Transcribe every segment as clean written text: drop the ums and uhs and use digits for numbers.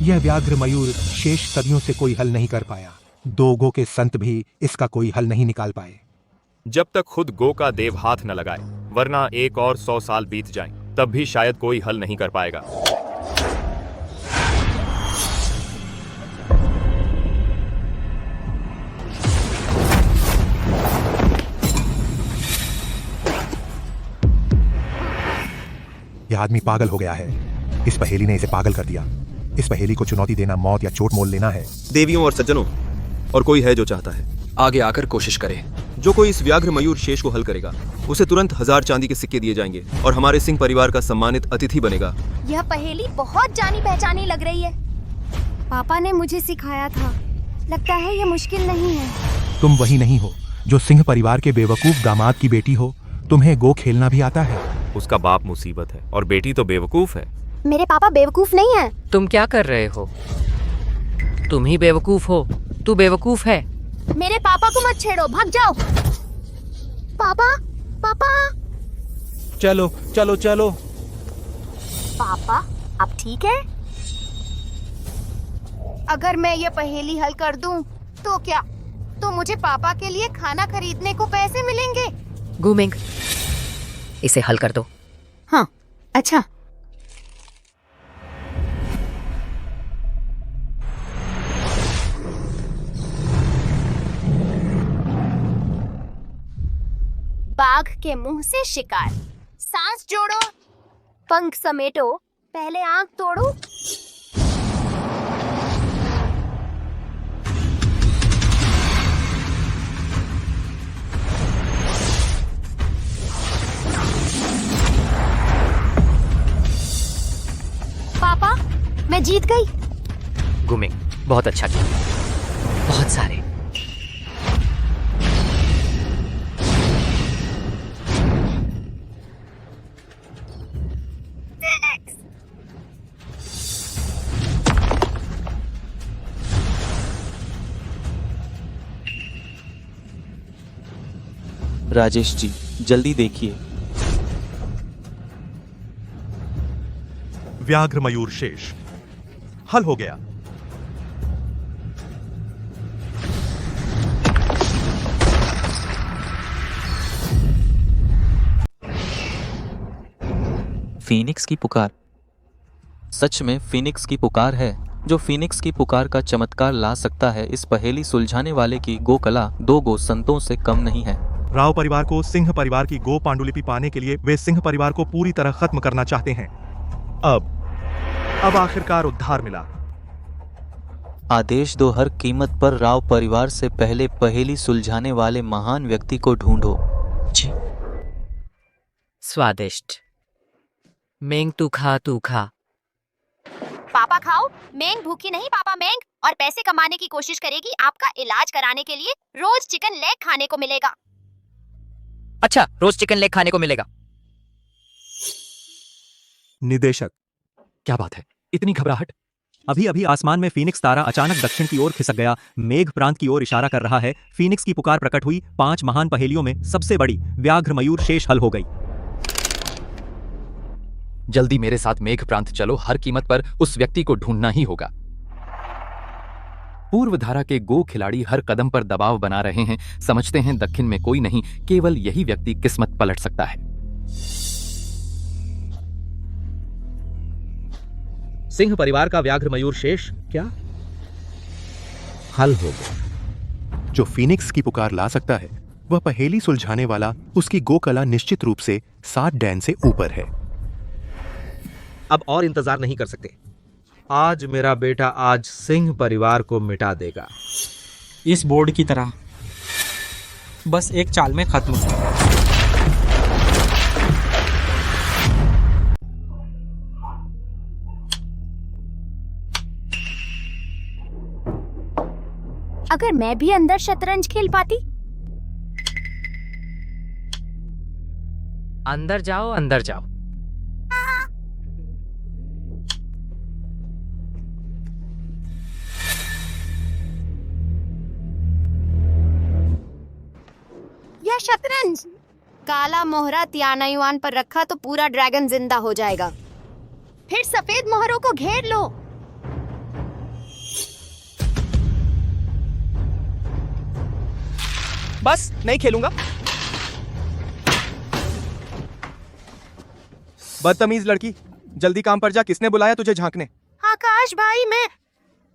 यह व्याघ्र मयूर शेष सदियों से कोई हल नहीं कर पाया। 2 गो के संत भी इसका कोई हल नहीं निकाल पाए। जब तक खुद गो का देव हाथ न लगाए, वरना 1 और 100 साल बीत जाएं, तब भी शायद कोई हल नहीं कर पाएगा। यह आदमी पागल हो गया है। इस पहेली ने इसे पागल कर दिया। इस पहेली को चुनौती देना मौत या चोट मोल लेना है। देवियों और सज्जनों, और कोई है जो चाहता है आगे आकर कोशिश करे। जो कोई इस व्याघ्र मयूर शेष को हल करेगा, उसे तुरंत 1000 चांदी के सिक्के दिए जाएंगे और हमारे सिंह परिवार का सम्मानित अतिथि बनेगा। यह पहेली बहुत जानी पहचानी लग रही है। पापा ने मुझे सिखाया था। लगता है यह मुश्किल नहीं है। तुम वही नहीं हो जो सिंह परिवार के बेवकूफ दामाद की बेटी हो। तुम्हें गो खेलना भी आता है। उसका बाप मुसीबत है और बेटी तो बेवकूफ है। मेरे पापा बेवकूफ नहीं है। तुम क्या कर रहे हो? तुम ही बेवकूफ हो। तू बेवकूफ है। मेरे पापा को मत छेड़ो, भाग जाओ। पापा, पापा, चलो चलो चलो। पापा, अब ठीक है? अगर मैं ये पहेली हल कर दूं, तो क्या? तो मुझे पापा के लिए खाना खरीदने को पैसे मिलेंगे? गुमिंग, इसे हल कर दो। हाँ, अच्छा। बाघ के मुंह से शिकार। सांस जोड़ो, पंख समेटो, पहले आंख तोड़ो। पापा, मैं जीत गई। गुमिंग, बहुत अच्छा किया। बहुत सारे। राजेश जी, जल्दी देखिए। व्याघ्र मयूर शेष हल हो गया। फीनिक्स की पुकार। सच में फीनिक्स की पुकार है। जो फीनिक्स की पुकार का चमत्कार ला सकता है, इस पहेली सुलझाने वाले की गो कला 2 गो संतों से कम नहीं है। राव परिवार को सिंह परिवार की गो पांडुलिपि पाने के लिए वे सिंह परिवार को पूरी तरह खत्म करना चाहते हैं। अब आखिरकार उद्धार मिला। आदेश दो, हर कीमत पर राव परिवार से पहले पहेली सुलझाने वाले महान व्यक्ति को ढूंढो। जी। स्वादिष्ट। मेंग, तू खा, तू खा। पापा खाओ। मेंग भूखी नहीं, पापा मेंग और पैसे कमाने की कोशिश करेगी। आपका इलाज कराने के लिए रोज चिकन लेग खाने को मिलेगा। अच्छा, रोज चिकन लेग खाने को मिलेगा। निदेशक, क्या बात है, इतनी घबराहट? अभी अभी आसमान में फीनिक्स तारा अचानक दक्षिण की ओर खिसक गया। मेघ प्रांत की ओर इशारा कर रहा है। फीनिक्स की पुकार प्रकट हुई। 5 महान पहेलियों में सबसे बड़ी व्याघ्र मयूर शेष हल हो गई। जल्दी मेरे साथ मेघ प्रांत चलो। हर कीमत पर उस व्यक्ति को ढूंढना ही होगा। पूर्व धारा के गो खिलाड़ी हर कदम पर दबाव बना रहे हैं। समझते हैं दक्षिण में कोई नहीं, केवल यही व्यक्ति किस्मत पलट सकता है। सिंह परिवार का व्याघ्र मयूर शेष क्या हल हो गया? जो फीनिक्स की पुकार ला सकता है, वह पहेली सुलझाने वाला, उसकी गो कला निश्चित रूप से 7 डैन से ऊपर है। अब और इंतजार नहीं कर सकते। आज मेरा बेटा आज सिंह परिवार को मिटा देगा। इस बोर्ड की तरह, बस एक चाल में खत्म। अगर मैं भी अंदर शतरंज खेल पाती। अंदर जाओ, अंदर जाओ। यह शतरंज काला मोहरा त्यानायुआन पर रखा तो पूरा ड्रैगन जिंदा हो जाएगा। फिर सफेद मोहरों को घेर लो। बस नहीं खेलूंगा। बदतमीज लड़की, जल्दी काम पर जा। किसने बुलाया तुझे झांकने? आकाश भाई,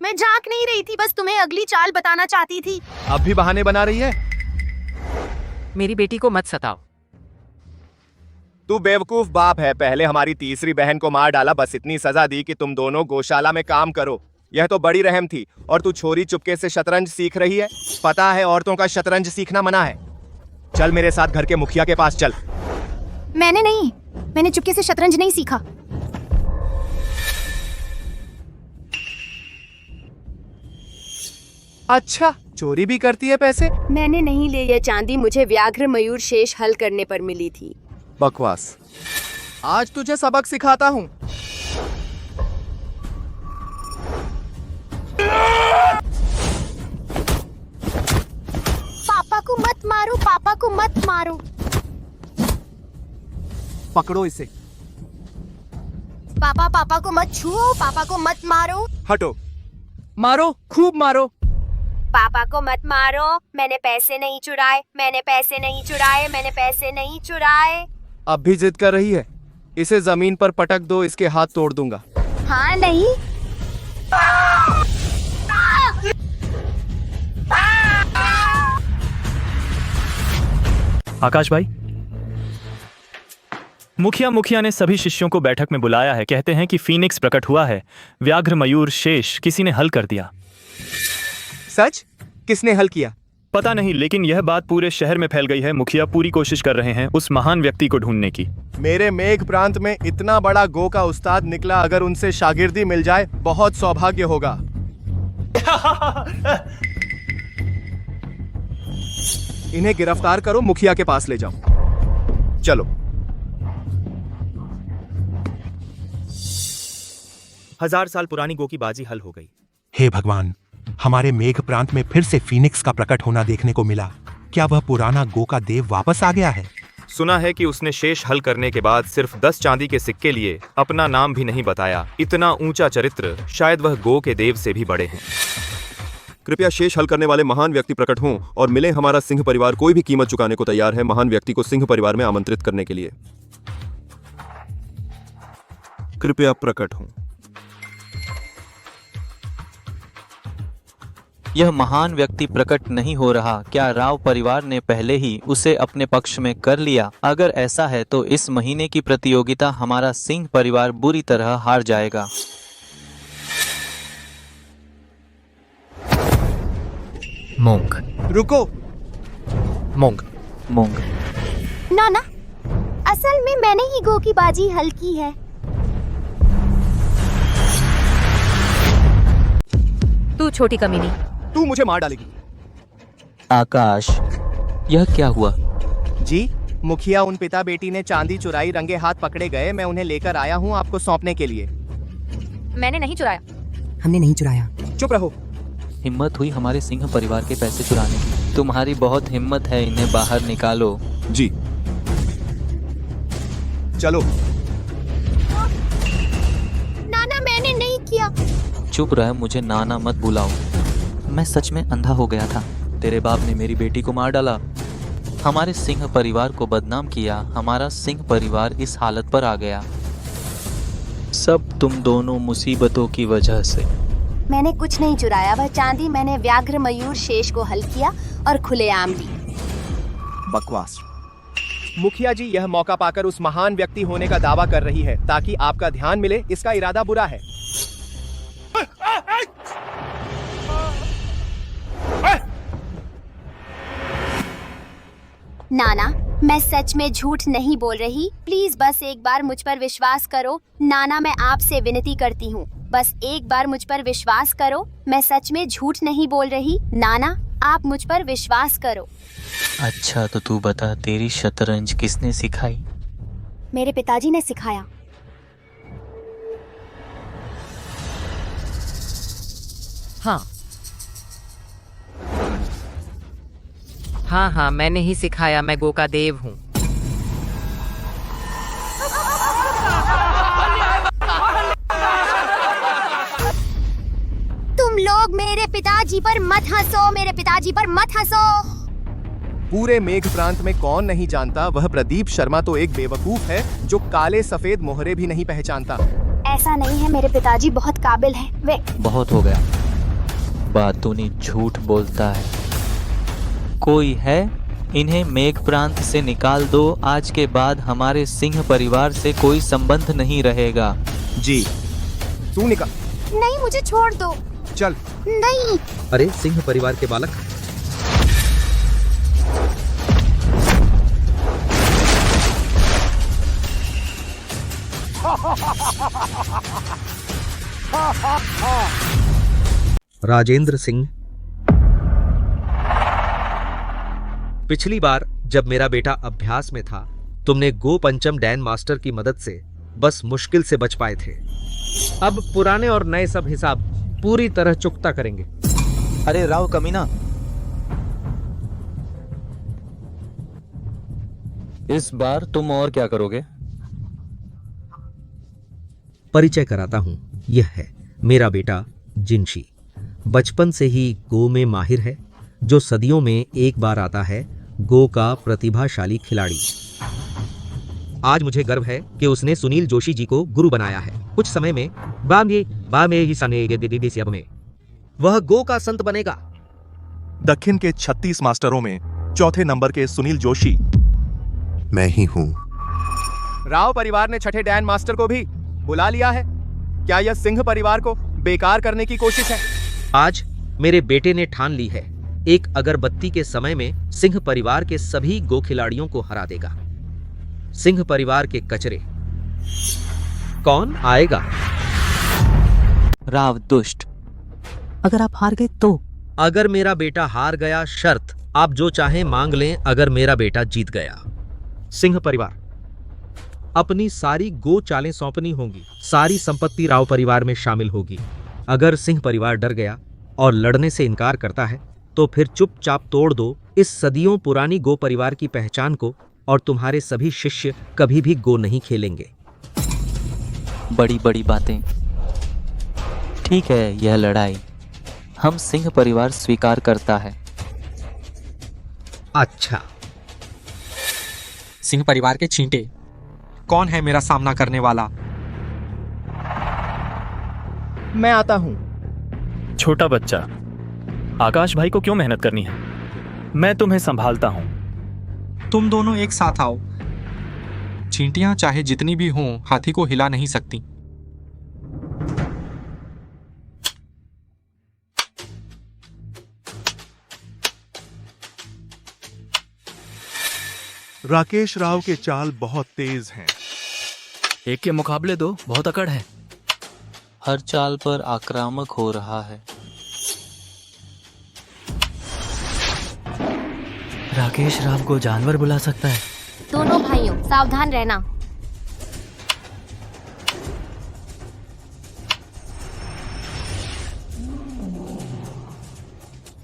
मैं झांक नहीं रही थी, बस तुम्हें अगली चाल बताना चाहती थी। अब भी बहाने बना रही है। मेरी बेटी को मत सताओ। तू बेवकूफ बाप है। पहले हमारी तीसरी बहन को मार डाला, बस इतनी सजा दी कि तुम दोनों गौशाला में काम करो। यह तो बड़ी रहम थी। और तू छोरी चुपके से शतरंज सीख रही है। पता है औरतों का शतरंज सीखना मना है। चल मेरे साथ घर के मुखिया के पास चल। मैंने चुपके से शतरंज नहीं सीखा। अच्छा, चोरी भी करती है पैसे? मैंने नहीं ली ये चांदी, मुझे व्याघ्र मयूर शेष हल करने पर मिली थी। बकवास। आज तुझे सबक सिखाता हूँ। पापा को मत मारो, पापा को मत मारो। पकड़ो इसे। पापा को मत छुओ, पापा को मत मारो। हटो। मारो, खूब मारो। पापा को मत मारो। मैंने पैसे नहीं चुराए, मैंने पैसे नहीं चुराए, मैंने पैसे नहीं चुराए। अब भी जिद कर रही है। इसे जमीन पर पटक दो, इसके हाथ तोड़ दूंगा। हाँ नहीं। आकाश भाई, मुखिया ने सभी शिष्यों को बैठक में बुलाया है। कहते हैं कि फीनिक्स प्रकट हुआ है। व्याघ्र मयूर शेष किसी ने हल कर दिया। सच? किसने हल किया? पता नहीं, लेकिन यह बात पूरे शहर में फैल गई है। मुखिया पूरी कोशिश कर रहे हैं उस महान व्यक्ति को ढूंढने की। मेरे मेघ प्रांत में इतना बड़ा गो का उस्ताद निकला, अगर उनसे शागिर्दी मिल जाए बहुत सौभाग्य होगा। इन्हें गिरफ्तार करो, मुखिया के पास ले जाओ। चलो। हजार साल पुरानी गो की बाजी हल हो गई। हे भगवान, हमारे मेघ प्रांत में फिर से फीनिक्स का प्रकट होना देखने को मिला। क्या वह पुराना गो का देव वापस आ गया है? सुना है कि उसने शेष हल करने के बाद सिर्फ 10 चांदी के सिक्के लिए, अपना नाम भी नहीं बताया। इतना ऊंचा चरित्र, शायद वह गो के देव से भी बड़े हैं। कृपया शेष हल करने वाले महान व्यक्ति प्रकट हों और मिले। हमारा सिंह परिवार कोई भी कीमत चुकाने को तैयार है महान व्यक्ति को सिंह परिवार में आमंत्रित करने के लिए। कृपया प्रकट हों। यह महान व्यक्ति प्रकट नहीं हो रहा। क्या राव परिवार ने पहले ही उसे अपने पक्ष में कर लिया? अगर ऐसा है तो इस महीने की प्रतियोगिता हमारा सिंह परिवार बुरी तरह हार जाएगा। मोंग। रुको। मोंग। मोंग। ना, असल में मैंने ही गो की बाजी हल की है। तू छोटी कमीनी। तू मुझे मार डालेगी। आकाश, यह क्या हुआ? जी, मुखिया उन पिता बेटी ने चांदी चुराई, रंगे हाथ पकड़े गए। मैं उन्हें लेकर आया हूँ आपको सौंपने के लिए। मैंने नहीं चुराया। हमने नहीं चुराया। चुप रहो। हिम्मत हुई हमारे सिंह परिवार के पैसे चुराने की। तुम्हारी बहुत हिम्मत है, इन्हें बाहर निकालो। जी। चलो। नाना, मैंने नहीं किया। चुप रह, मुझे नाना मत बुलाओ। मैं सच में अंधा हो गया था। तेरे बाप ने मेरी बेटी को मार डाला, हमारे सिंह परिवार को बदनाम किया। हमारा सिंह परिवार इस हालत पर आ गया, सब तुम दोनों मुसीबतों की वजह से। मैंने कुछ नहीं चुराया। वह चांदी मैंने व्याघ्र मयूर शेष को हल किया और खुलेआम दी। बकवास। मुखिया जी यह मौका पाकर उस महान व्यक्ति होने का दावा कर रही है ताकि आपका ध्यान मिले। इसका इरादा बुरा है। नाना, मैं सच में झूठ नहीं बोल रही। प्लीज बस एक बार मुझ पर विश्वास करो। नाना, मैं आपसे विनती करती हूँ, बस एक बार मुझ पर विश्वास करो। मैं सच में झूठ नहीं बोल रही। नाना, आप मुझ पर विश्वास करो। अच्छा तो तू बता, तेरी शतरंज किसने सिखाई? मेरे पिताजी ने सिखाया। हाँ, मैंने ही सिखाया। मैं गो का देव हूँ। तुम लोग मेरे पिताजी पर मत हंसो, मेरे पिताजी पर मत हंसो। पूरे मेघ प्रांत में कौन नहीं जानता, वह प्रदीप शर्मा तो एक बेवकूफ है जो काले सफेद मोहरे भी नहीं पहचानता। ऐसा नहीं है, मेरे पिताजी बहुत काबिल हैं। वे बहुत हो गया, बातूनी झूठ बोलता है। कोई है? इन्हें मेघ प्रांत से निकाल दो। आज के बाद हमारे सिंह परिवार से कोई संबंध नहीं रहेगा। जी। तू निकाल। नहीं, मुझे छोड़ दो। चल। नहीं। अरे सिंह परिवार के बालक, राजेंद्र सिंह, पिछली बार जब मेरा बेटा अभ्यास में था, तुमने गो पंचम डैन मास्टर की मदद से बस मुश्किल से बच पाए थे। अब पुराने और नए सब हिसाब पूरी तरह चुकता करेंगे। अरे राव कमीना, इस बार तुम और क्या करोगे? परिचय कराता हूं, यह है मेरा बेटा जिनशी। बचपन से ही गो में माहिर है, जो सदियों में एक बार आता है। गो का प्रतिभाशाली खिलाड़ी। आज मुझे गर्व है कि उसने सुनील जोशी जी को गुरु बनाया है। कुछ समय में वह गो का संत बनेगा। दक्षिण के 36 मास्टरों में चौथे नंबर के सुनील जोशी मैं ही हूँ। राव परिवार ने छठे डैन मास्टर को भी बुला लिया है। क्या यह सिंह परिवार को बेकार करने की कोशिश है? आज मेरे बेटे ने ठान ली है, एक अगरबत्ती के समय में सिंह परिवार के सभी गो खिलाड़ियों को हरा देगा। सिंह परिवार के कचरे कौन आएगा? राव दुष्ट, अगर आप हार गए तो? अगर मेरा बेटा हार गया, शर्त आप जो चाहें मांग लें। अगर मेरा बेटा जीत गया, सिंह परिवार अपनी सारी गो चालें सौंपनी होंगी। सारी संपत्ति राव परिवार में शामिल होगी। अगर सिंह परिवार डर गया और लड़ने से इनकार करता है, तो फिर चुपचाप तोड़ दो इस सदियों पुरानी गो परिवार की पहचान को, और तुम्हारे सभी शिष्य कभी भी गो नहीं खेलेंगे। बड़ी बड़ी बातें। ठीक है, यह लड़ाई हम सिंह परिवार स्वीकार करता है। अच्छा, सिंह परिवार के छींटे, कौन है मेरा सामना करने वाला? मैं आता हूं। छोटा बच्चा, आकाश भाई को क्यों मेहनत करनी है? मैं तुम्हें संभालता हूं। तुम दोनों एक साथ आओ। चींटियां चाहे जितनी भी हों, हाथी को हिला नहीं सकती। राकेश राव के चाल बहुत तेज हैं। एक के मुकाबले दो बहुत अकड़ है। हर चाल पर आक्रामक हो रहा है। राकेश राव को जानवर बुला सकता है। दोनों भाइयों सावधान रहना।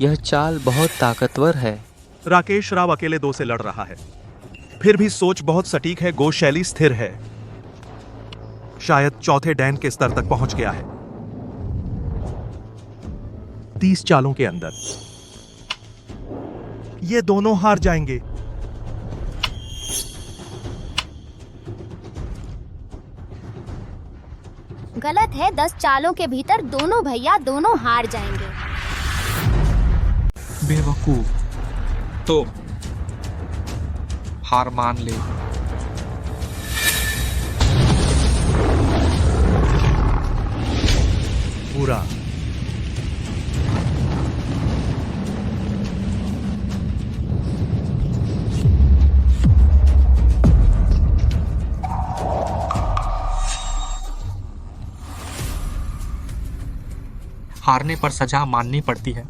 यह चाल बहुत ताकतवर है। राकेश राव अकेले 2 से लड़ रहा है, फिर भी सोच बहुत सटीक है। गो शैली स्थिर है, शायद चौथे डैन के स्तर तक पहुंच गया है। 30 चालों के अंदर ये दोनों हार जाएंगे। गलत है, 10 चालों के भीतर दोनों भैया दोनों हार जाएंगे। बेवकूफ, तो हार मान ले। पूरा हारने पर सजा माननी पड़ती है।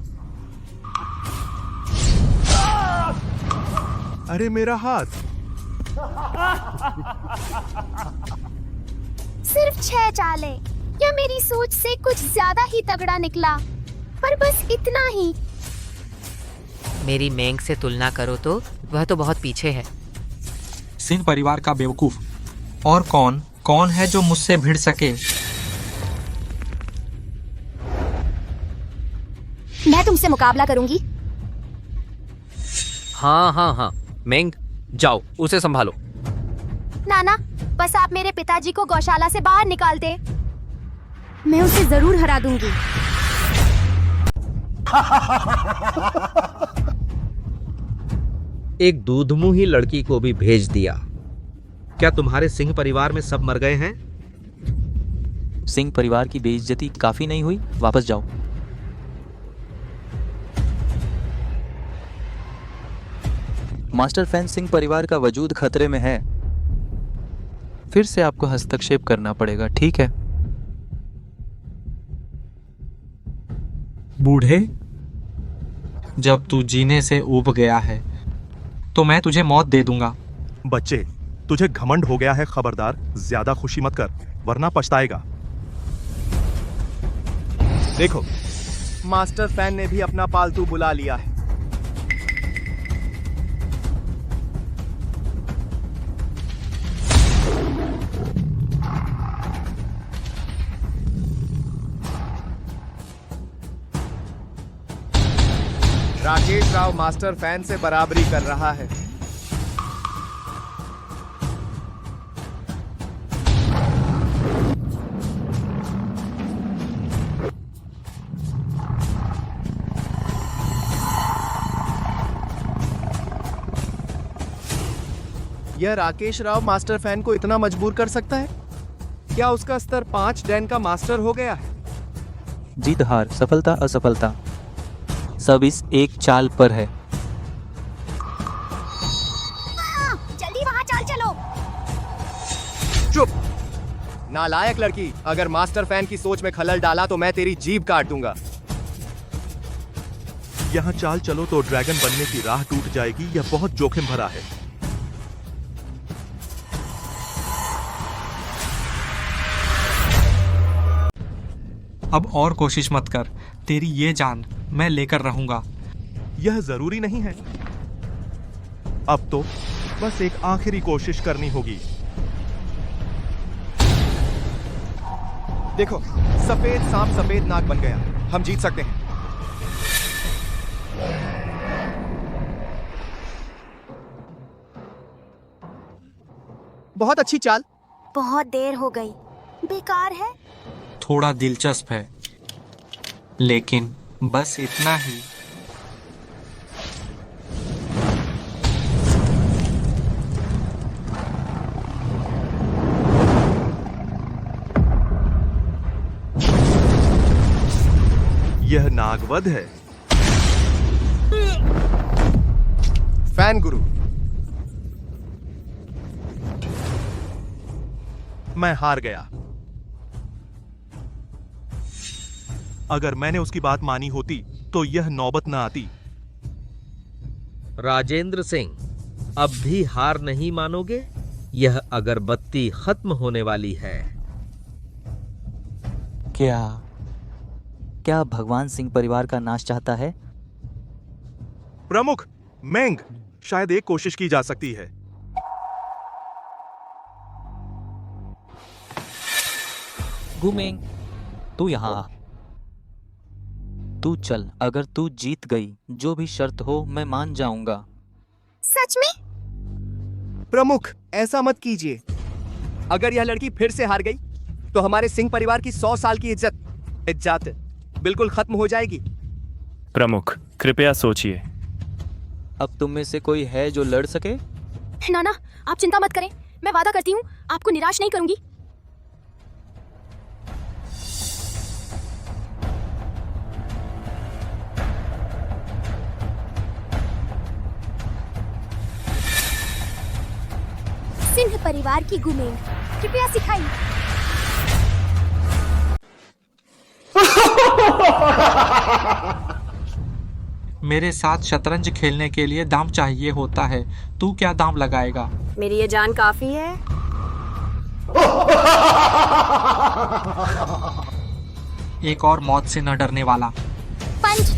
अरे मेरा हाथ। सिर्फ 6 चालें, या मेरी सोच से कुछ ज्यादा ही तगड़ा निकला, पर बस इतना ही। मेरी मेंग से तुलना करो तो वह तो बहुत पीछे है। सिंह परिवार का बेवकूफ और कौन है जो मुझसे भिड़ सके? मैं तुमसे मुकाबला करूंगी। हाँ हाँ हाँ, मेंग जाओ उसे संभालो। नाना, बस आप मेरे पिताजी को गौशाला से बाहर निकाल दे। मैं उसे जरूर हरा दूंगी। एक दूधमुही लड़की को भी भेज दिया। क्या तुम्हारे सिंह परिवार में सब मर गए हैं? सिंह परिवार की बेइज्जती काफी नहीं हुई? वापस जाओ। मास्टर फैन सिंह परिवार का वजूद खतरे में है। फिर से आपको हस्तक्षेप करना पड़ेगा, ठीक है? बूढ़े, जब तू जीने से ऊब गया है तो मैं तुझे मौत दे दूंगा। बच्चे, तुझे घमंड हो गया है, खबरदार ज्यादा खुशी मत कर वरना पछताएगा। देखो, मास्टर फैन ने भी अपना पालतू बुला लिया है। राकेश राव मास्टर फैन से बराबरी कर रहा है। यह राकेश राव मास्टर फैन को इतना मजबूर कर सकता है? क्या उसका स्तर 5 डैन का मास्टर हो गया है? जीत हार, सफलता असफलता, सब इस एक चाल पर है। जल्दी वहाँ चाल चलो। चुप! नालायक लड़की, अगर मास्टर फैन की सोच में खलल डाला तो मैं तेरी जीभ काट दूंगा। यहाँ चाल चलो तो ड्रैगन बनने की राह टूट जाएगी। यह बहुत जोखिम भरा है। अब और कोशिश मत कर, तेरी ये जान मैं लेकर रहूंगा। यह जरूरी नहीं है। अब तो बस एक आखिरी कोशिश करनी होगी। देखो, सफेद सांप सफेद नाग बन गया। हम जीत सकते हैं। बहुत अच्छी चाल। बहुत देर हो गई। बेकार है। थोड़ा दिलचस्प है, लेकिन बस इतना ही। यह नागवध है। फैन गुरु, मैं हार गया। अगर मैंने उसकी बात मानी होती तो यह नौबत न आती। राजेंद्र सिंह, अब भी हार नहीं मानोगे? यह अगरबत्ती खत्म होने वाली है। क्या भगवान सिंह परिवार का नाश चाहता है? प्रमुख मेंग, शायद एक कोशिश की जा सकती है। गुमेंग, तू यहाँ आ। तू चल, अगर तू जीत गई, जो भी शर्त हो मैं मान जाऊंगा। सच में? प्रमुख, ऐसा मत कीजिए। अगर यह लड़की फिर से हार गई तो हमारे सिंह परिवार की 100 साल की इज्जत बिल्कुल खत्म हो जाएगी। प्रमुख, कृपया सोचिए। अब तुम में से कोई है जो लड़ सके? नाना, आप चिंता मत करें। मैं वादा करती हूँ आपको निराश नहीं करूंगी। सिंह परिवार की गुमेंग, कृपया सिखाइए। मेरे साथ शतरंज खेलने के लिए दाम चाहिए होता है। तू क्या दाम लगाएगा? मेरी ये जान काफी है। एक और मौत से न डरने वाला। पंच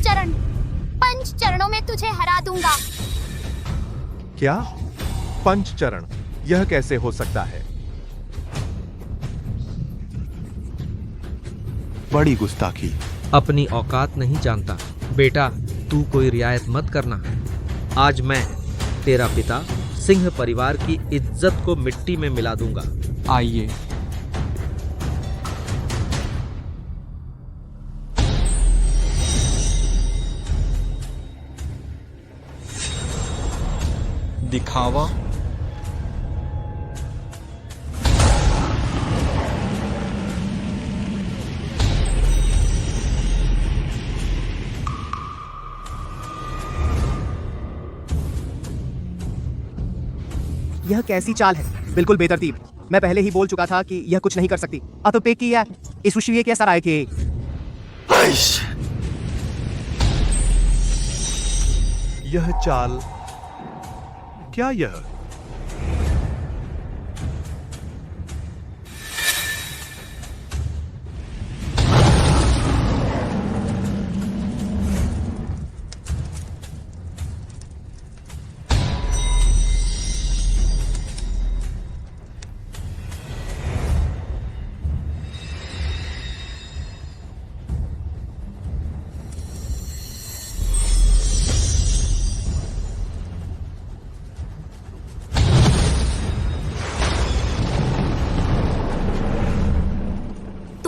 चरणों में तुझे हरा दूंगा। क्या? पंचचरण? यह कैसे हो सकता है? बड़ी गुस्ताखी। अपनी औकात नहीं जानता। बेटा, तू कोई रियायत मत करना। आज मैं तेरा पिता सिंह परिवार की इज्जत को मिट्टी में मिला दूंगा। आइए। दिखावा। यह कैसी चाल है? बिल्कुल बेतरतीब। मैं पहले ही बोल चुका था कि यह कुछ नहीं कर सकती। अब तो पे किया इस विषय कैसा राय के? यह चाल क्या यह?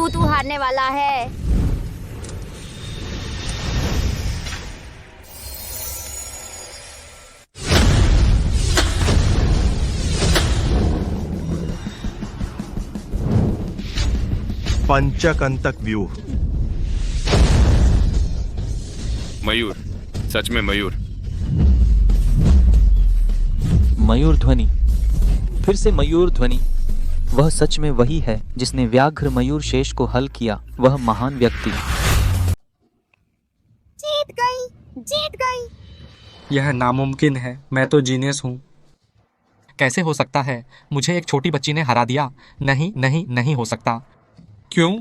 तू हारने वाला है। पंचकंतक व्यूह। मयूर, सच में मयूर। मयूर ध्वनि, फिर से मयूर ध्वनि। वह सच में वही है जिसने व्याघ्र मयूर शेष को हल किया, वह महान व्यक्ति। जीत गई। यह नामुमकिन है। मैं तो जीनियस हूँ। कैसे हो सकता है? मुझे एक छोटी बच्ची ने हरा दिया। नहीं नहीं नहीं हो सकता। क्यों?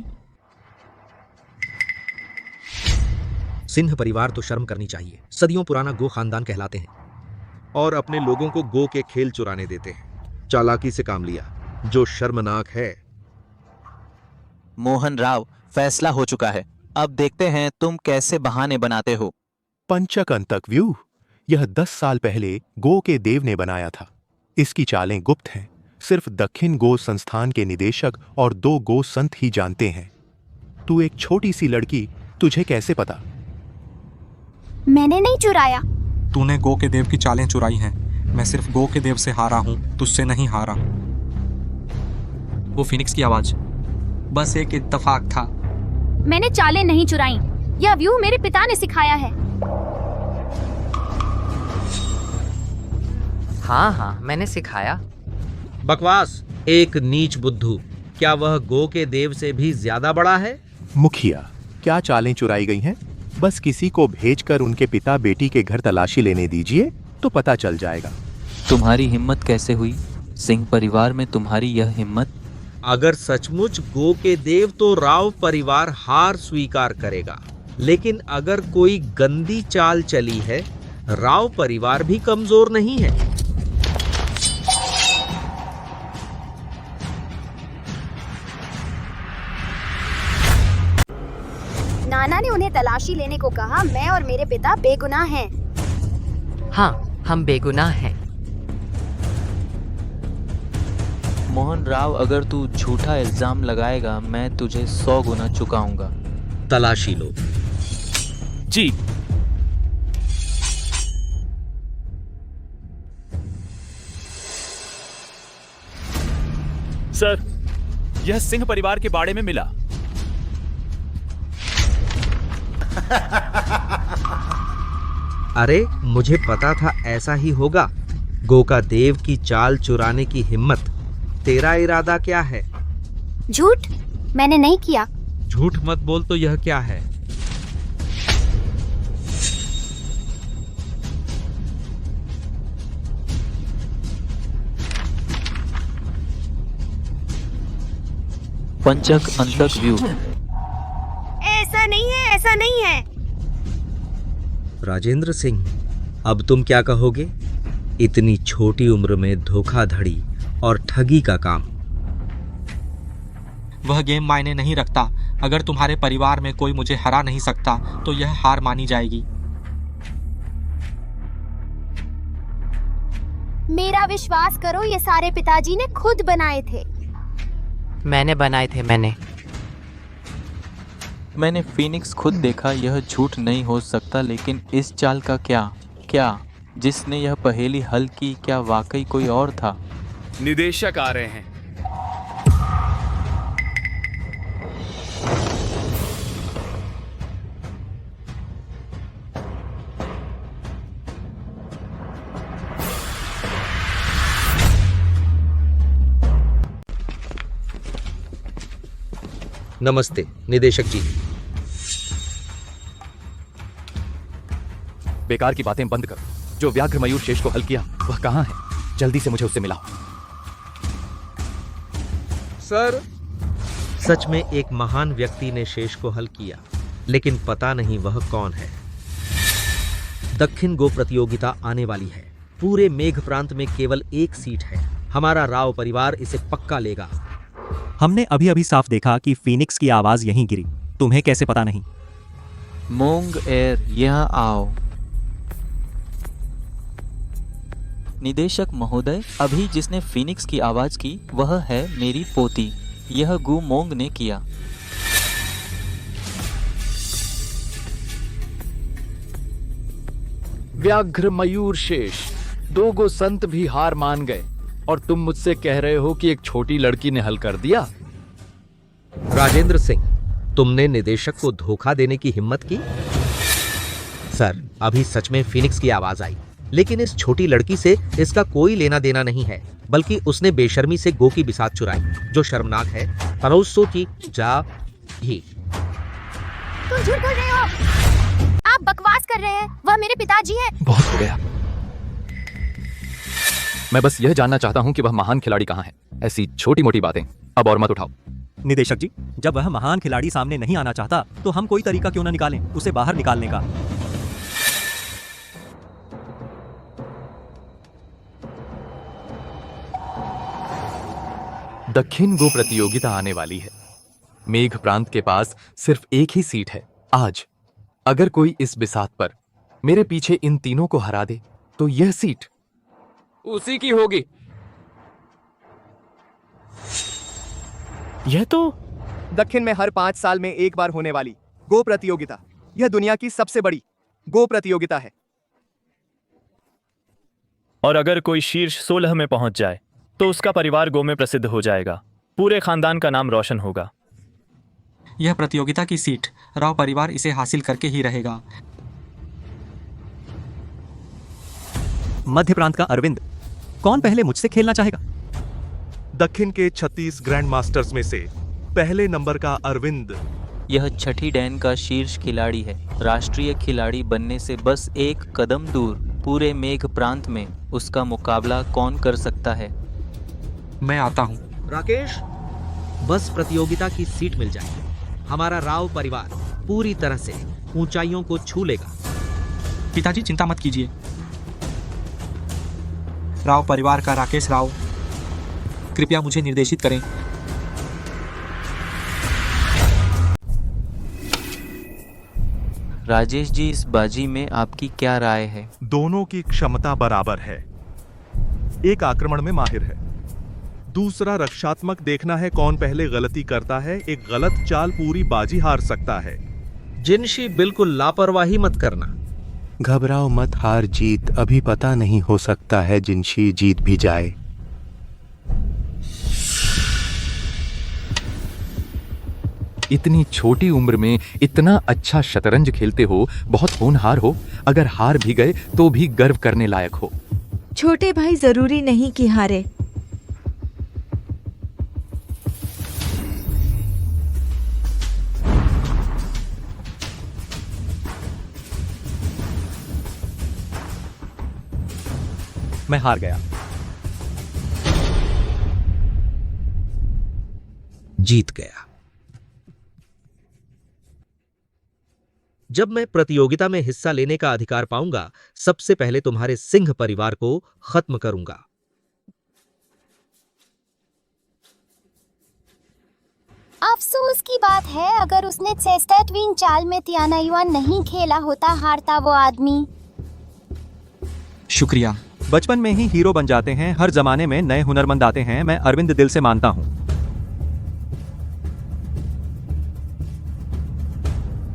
सिंह परिवार तो शर्म करनी चाहिए। सदियों पुराना गो खानदान कहलाते हैं और अपने लोगों को गो के खेल चुराने देते हैं। चालाकी से काम लिया, जो शर्मनाक है। मोहन राव, फैसला हो चुका है। अब देखते हैं तुम कैसे बहाने बनाते हो। पंचकंतक व्यूह यह 10 साल पहले गो के देव ने बनाया था। इसकी चालें गुप्त हैं। सिर्फ दक्षिण गो संस्थान के निदेशक और 2 गो संत ही जानते हैं। तू एक छोटी सी लड़की, तुझे कैसे पता? मैंने नहीं चुराया। तूने गो के देव की चालें चुराई हैं। मैं सिर्फ गो के देव से हारा हूँ, तुझसे नहीं हारा। वो फिनिक्स की आवाज बस एक इत्तेफाक था। मैंने चालें नहीं चुराई। यह व्यू मेरे पिता ने सिखाया है। हाँ, मैंने सिखाया। बकवास। एक नीच बुद्धू। क्या वह गो के देव से भी ज्यादा बड़ा है? मुखिया, क्या चालें चुराई गई हैं? बस किसी को भेजकर उनके पिता बेटी के घर तलाशी लेने दीजिए तो पता चल जाएगा। तुम्हारी हिम्मत कैसे हुई? सिंह परिवार में तुम्हारी यह हिम्मत? अगर सचमुच गो के देव तो राव परिवार हार स्वीकार करेगा, लेकिन अगर कोई गंदी चाल चली है, राव परिवार भी कमजोर नहीं है। नाना ने उन्हें तलाशी लेने को कहा। मैं और मेरे पिता बेगुनाह हैं। हाँ, हम बेगुनाह हैं। मोहन राव, अगर तू झूठा इल्जाम लगाएगा मैं तुझे 100 गुना चुकाऊंगा। तलाशी लो। जी। सर, यह सिंह परिवार के बाड़े में मिला। अरे, मुझे पता था ऐसा ही होगा। गो का देव की चाल चुराने की हिम्मत। तेरा इरादा क्या है? झूठ। मैंने नहीं किया। झूठ मत बोल। तो यह क्या है? पंचक अंतक व्यू। ऐसा नहीं है, ऐसा नहीं है। राजेंद्र सिंह, अब तुम क्या कहोगे? इतनी छोटी उम्र में धोखाधड़ी और ठगी का काम। वह गेम मायने नहीं रखता। अगर तुम्हारे परिवार में कोई मुझे हरा नहीं सकता तो यह हार मानी जाएगी। मेरा विश्वास करो, ये सारे पिताजी ने खुद बनाए थे। मैंने बनाए थे, मैंने फीनिक्स खुद देखा, यह झूठ नहीं हो सकता। लेकिन इस चाल का क्या जिसने यह पहेली हल की, क्या वाकई कोई और था? निदेशक आ रहे हैं। नमस्ते निदेशक जी। बेकार की बातें बंद कर। जो व्याघ्र मयूर शेष को हल किया वह कहाँ है? जल्दी से मुझे उससे मिलाओ। सर, सच में एक महान व्यक्ति ने शेष को हल किया, लेकिन पता नहीं वह कौन है। दक्षिण गो प्रतियोगिता आने वाली है। पूरे मेघ प्रांत में केवल एक सीट है। हमारा राव परिवार इसे पक्का लेगा। हमने अभी अभी साफ देखा कि फीनिक्स की आवाज यहीं गिरी। तुम्हें कैसे पता नहीं? मोंग एयर, यहाँ आओ। निदेशक महोदय, अभी जिसने फीनिक्स की आवाज की वह है मेरी पोती। यह गु मोंग ने किया। व्याघ्र मयूर शेष, 2 गो संत भी हार मान गए और तुम मुझसे कह रहे हो कि एक छोटी लड़की ने हल कर दिया। राजेंद्र सिंह, तुमने निदेशक को धोखा देने की हिम्मत की? सर, अभी सच में फीनिक्स की आवाज आई, लेकिन इस छोटी लड़की से इसका कोई लेना देना नहीं है, बल्कि उसने बेशर्मी से गो की बिसात चुराई, जो शर्मनाक है। परोसो की जा ही। तुम झूठ बोल रहे हो। आप बकवास कर रहे हैं। वह मेरे पिताजी हैं। बहुत हो गया। मैं बस यह जानना चाहता हूं कि वह महान खिलाड़ी कहाँ है। ऐसी छोटी मोटी बातें अब और मत उठाओ। निदेशक जी, जब वह महान खिलाड़ी सामने नहीं आना चाहता तो हम कोई तरीका क्यों न निकालें उसे बाहर निकालने का। दक्षिण गो प्रतियोगिता आने वाली है। मेघ प्रांत के पास सिर्फ एक ही सीट है। आज अगर कोई इस बिसात पर मेरे पीछे इन तीनों को हरा दे तो यह सीट उसी की होगी। यह तो दक्षिण में हर 5 साल में एक बार होने वाली गो प्रतियोगिता। यह दुनिया की सबसे बड़ी गो प्रतियोगिता है। और अगर कोई शीर्ष 16 में पहुंच जाए तो उसका परिवार गो में प्रसिद्ध हो जाएगा। पूरे खानदान का नाम रोशन होगा। यह प्रतियोगिता की सीट राव परिवार इसे हासिल करके ही रहेगा। मध्य प्रांत का अरविंद, कौन पहले मुझसे खेलना चाहेगा? दक्षिण के 36 ग्रैंड मास्टर्स में से पहले नंबर का अरविंद। यह छठी डैन का शीर्ष खिलाड़ी है। राष्ट्रीय खिलाड़ी बनने से बस एक कदम दूर। पूरे मेघ प्रांत में उसका मुकाबला कौन कर सकता है? मैं आता हूँ। राकेश, बस प्रतियोगिता की सीट मिल जाए, हमारा राव परिवार पूरी तरह से ऊंचाइयों को छू लेगा। पिताजी चिंता मत कीजिए। राव परिवार का राकेश राव, कृपया मुझे निर्देशित करें। राजेश जी, इस बाजी में आपकी क्या राय है? दोनों की क्षमता बराबर है। एक आक्रमण में माहिर है, दूसरा रक्षात्मक। देखना है कौन पहले गलती करता है। एक गलत चाल पूरी बाजी हार सकता है। जिनशी, बिल्कुल लापरवाही मत करना। घबराओ मत, हार जीत अभी पता नहीं हो सकता है। जिनशी जीत भी जाए। इतनी छोटी उम्र में इतना अच्छा शतरंज खेलते हो, बहुत होनहार हो। अगर हार भी गए तो भी गर्व करने लायक हो। छोटे भाई, जरूरी नहीं कि हारे। मैं हार गया। जीत गया। जब मैं प्रतियोगिता में हिस्सा लेने का अधिकार पाऊंगा, सबसे पहले तुम्हारे सिंह परिवार को खत्म करूंगा। अफसोस की बात है, अगर उसने चेस्टेटविन चाल में तियाना युआन नहीं खेला होता, हारता वो आदमी। शुक्रिया। बचपन में ही हीरो बन जाते हैं, हर जमाने में नए हुनरमंद आते हैं, मैं अरविंद दिल से मानता हूं।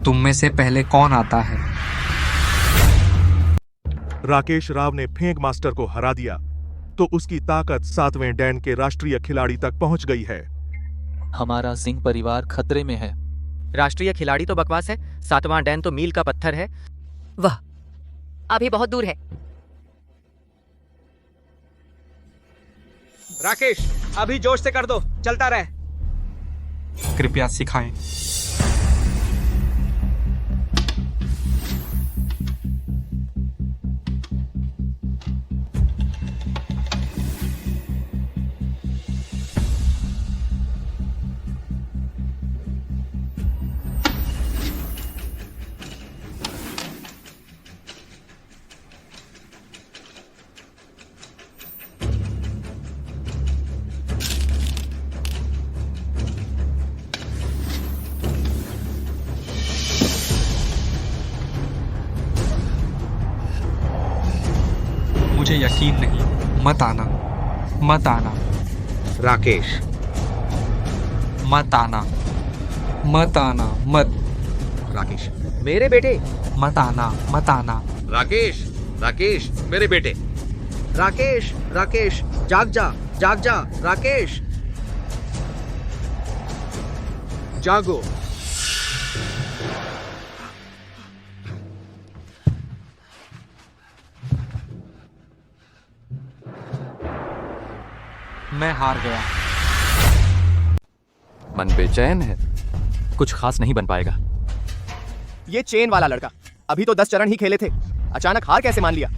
तुम में से पहले कौन आता है? राकेश राव ने फेंक मास्टर को हरा दिया तो उसकी ताकत 7वें डैन के राष्ट्रीय खिलाड़ी तक पहुंच गई है। हमारा सिंह परिवार खतरे में है। राष्ट्रीय खिलाड़ी तो बकवास है, 7वां डैन तो मील का पत्थर है। वाह, अभी बहुत दूर है। राकेश, अभी जोश से कर दो, चलता रहे। कृपया सिखाएं। मुझे यकीन नहीं, मत आना, मत आना। राकेश, मत आना, मत आना, मत। राकेश, मेरे बेटे। मत आना, मत आना। राकेश, राकेश, मेरे बेटे। राकेश, राकेश, जाग जा, जाग जा, राकेश, जागो। मैं हार गया। मन बेचैन है, कुछ खास नहीं बन पाएगा। ये चेन वाला लड़का अभी तो 10 चरण ही खेले थे, अचानक हार कैसे मान लिया?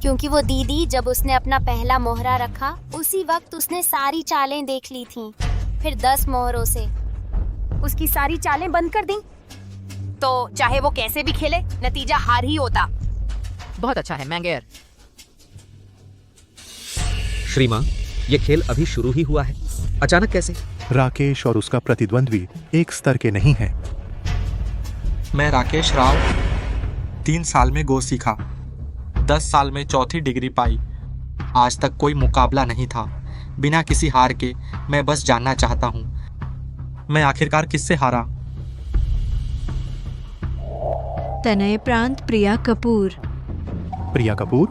क्योंकि वो दीदी जब उसने अपना पहला मोहरा रखा उसी वक्त उसने सारी चालें देख ली थीं। फिर 10 मोहरों से उसकी सारी चालें बंद कर दी, तो चाहे वो कैसे भी खेले नतीजा हार ही होता। बहुत अच्छा है मैंगेर। श्रीमान, ये खेल अभी शुरू ही हुआ है, अचानक कैसे? राकेश और उसका प्रतिद्वंद्वी एक स्तर के नहीं हैं। मैं राकेश राव 3 साल में गो सीखा, 10 साल में चौथी डिग्री पाई। आज तक कोई मुकाबला नहीं था। बिना किसी हार के मैं बस जानना चाहता हूँ, मैं आखिरकार किससे हारा? तनय प्रांत प्रिया कपूर। प्रिया कपूर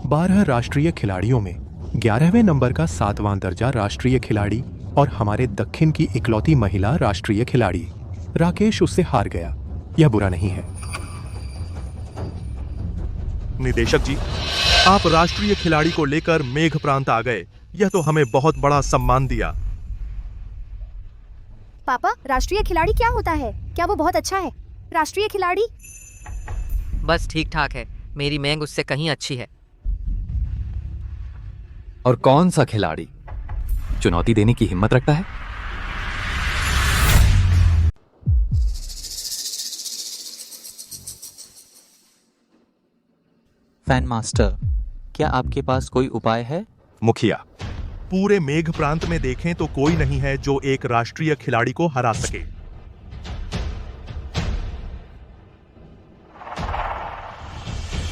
12 राष्ट्रीय खिलाड़ियों में 11वें नंबर का 7वां दर्जा राष्ट्रीय खिलाड़ी और हमारे दक्षिण की इकलौती महिला राष्ट्रीय खिलाड़ी। राकेश उससे हार गया, यह बुरा नहीं है। निदेशक जी, आप राष्ट्रीय खिलाड़ी को लेकर मेघ प्रांत आ गए, यह तो हमें बहुत बड़ा सम्मान दिया। पापा, राष्ट्रीय खिलाड़ी क्या होता है? क्या वो बहुत अच्छा है? राष्ट्रीय खिलाड़ी बस ठीक ठाक है, मेरी मैंग उससे कहीं अच्छी है। और कौन सा खिलाड़ी चुनौती देने की हिम्मत रखता है? फैन मास्टर, क्या आपके पास कोई उपाय है? मुखिया, पूरे मेघ प्रांत में देखें तो कोई नहीं है जो एक राष्ट्रीय खिलाड़ी को हरा सके।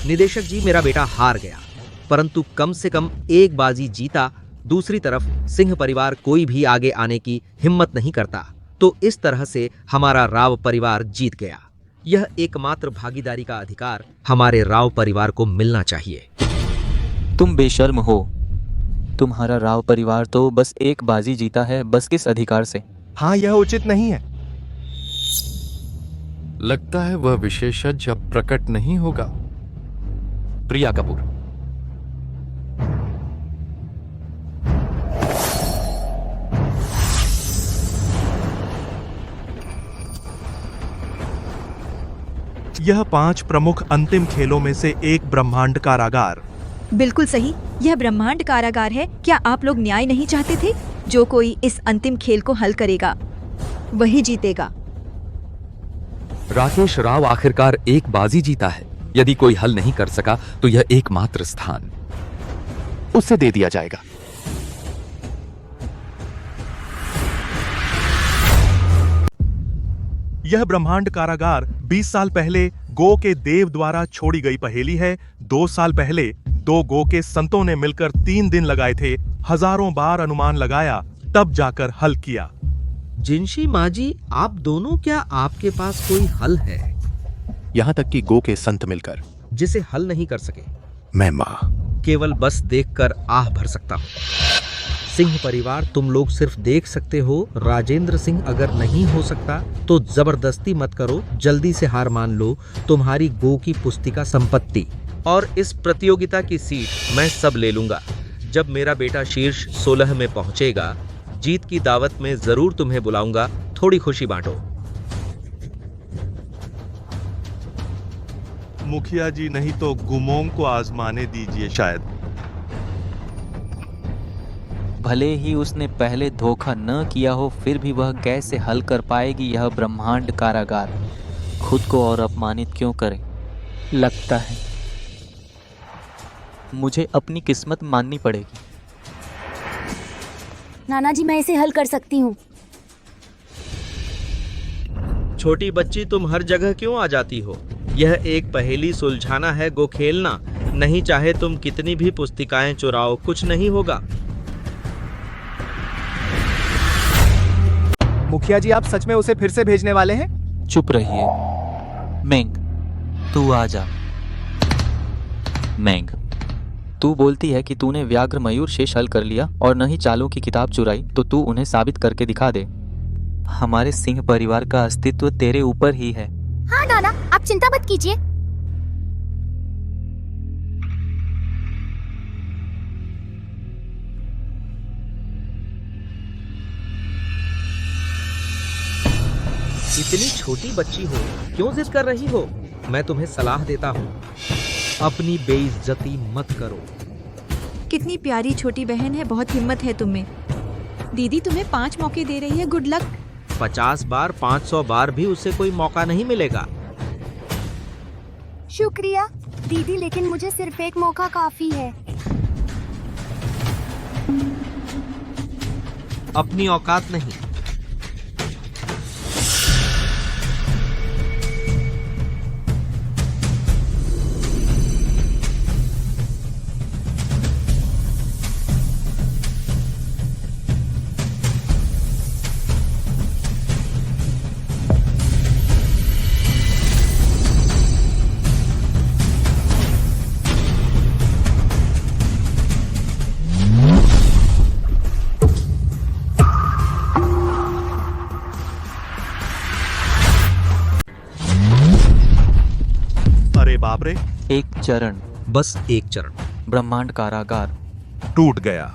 निदेशक जी, मेरा बेटा हार गया, परंतु कम से कम एक बाजी जीता। दूसरी तरफ सिंह परिवार कोई भी आगे आने की हिम्मत नहीं करता, तो इस तरह से हमारा राव परिवार जीत गया। यह एकमात्र भागीदारी का अधिकार हमारे राव परिवार को मिलना चाहिए। तुम बेशर्म हो। तुम्हारा राव परिवार तो बस एक बाजी जीता है, बस किस अधिकार से? हाँ, यह उचित नहीं है। लगता है वह विशेषज्ञ अब प्रकट नहीं होगा। प्रिया कपूर, यह 5 प्रमुख अंतिम खेलों में से एक ब्रह्मांड कारागार। बिल्कुल सही, यह ब्रह्मांड कारागार है। क्या आप लोग न्याय नहीं चाहते थे? जो कोई इस अंतिम खेल को हल करेगा वही जीतेगा। राकेश राव आखिरकार एक बाजी जीता है। यदि कोई हल नहीं कर सका तो यह एकमात्र स्थान उसे दे दिया जाएगा। यह ब्रह्मांड कारागार 20 साल पहले गो के देव द्वारा छोड़ी गई पहेली है। 2 साल पहले 2 गो के संतों ने मिलकर 3 दिन लगाए थे, हजारों बार अनुमान लगाया, तब जाकर हल किया। जिनशी माँ जी, आप दोनों, क्या आपके पास कोई हल है? यहाँ तक कि गो के संत मिलकर जिसे हल नहीं कर सके, मैं माँ केवल बस देखकर आह भर सकता हूँ। सिंह परिवार, तुम लोग सिर्फ देख सकते हो। राजेंद्र सिंह अगर नहीं हो सकता तो जबरदस्ती मत करो, जल्दी से हार मान लो। तुम्हारी गो की पुस्तिका संपत्ति और इस प्रतियोगिता की सीट मैं सब ले लूंगा। जब मेरा बेटा शीर्ष 16 में पहुंचेगा, जीत की दावत में जरूर तुम्हें बुलाऊंगा। थोड़ी खुशी बांटो। मुखिया जी, नहीं तो गुमोंग को आजमाने दीजिए। शायद भले ही उसने पहले धोखा न किया हो, फिर भी वह कैसे हल कर पाएगी यह ब्रह्मांड कारागार? खुद को और अपमानित क्यों करे? लगता है मुझे अपनी किस्मत माननी पड़ेगी। नाना जी, मैं इसे हल कर सकती हूँ। छोटी बच्ची, तुम हर जगह क्यों आ जाती हो? यह एक पहेली सुलझाना है, गो खेलना नहीं। चाहे तुम कितनी भी पुस्तिकाएं चुराओ, कुछ नहीं होगा। मुखिया जी, आप सच में उसे फिर से भेजने वाले हैं? चुप रहिए। मेंग, तू आ जा। मेंग, तू बोलती है कि तूने व्याघ्र मयूर शेष हल कर लिया और न ही चालों की किताब चुराई, तो तू उन्हें साबित करके दिखा दे। हमारे सिंह परिवार का अस्तित्व तेरे ऊपर ही है। हाँ नाना, आप चिंता मत कीजिए। इतनी छोटी बच्ची हो, क्यों जिद कर रही हो? मैं तुम्हें सलाह देता हूँ, अपनी बेइज्जती मत करो। कितनी प्यारी छोटी बहन है, बहुत हिम्मत है तुम्हें। दीदी तुम्हें 5 मौके दे रही है, गुड लक। 50 बार 500 बार भी उसे कोई मौका नहीं मिलेगा। शुक्रिया दीदी, लेकिन मुझे सिर्फ एक मौका काफी है। अपनी औकात नहीं। बाप रे, एक चरण, बस एक चरण। ब्रह्मांड कारागार टूट गया।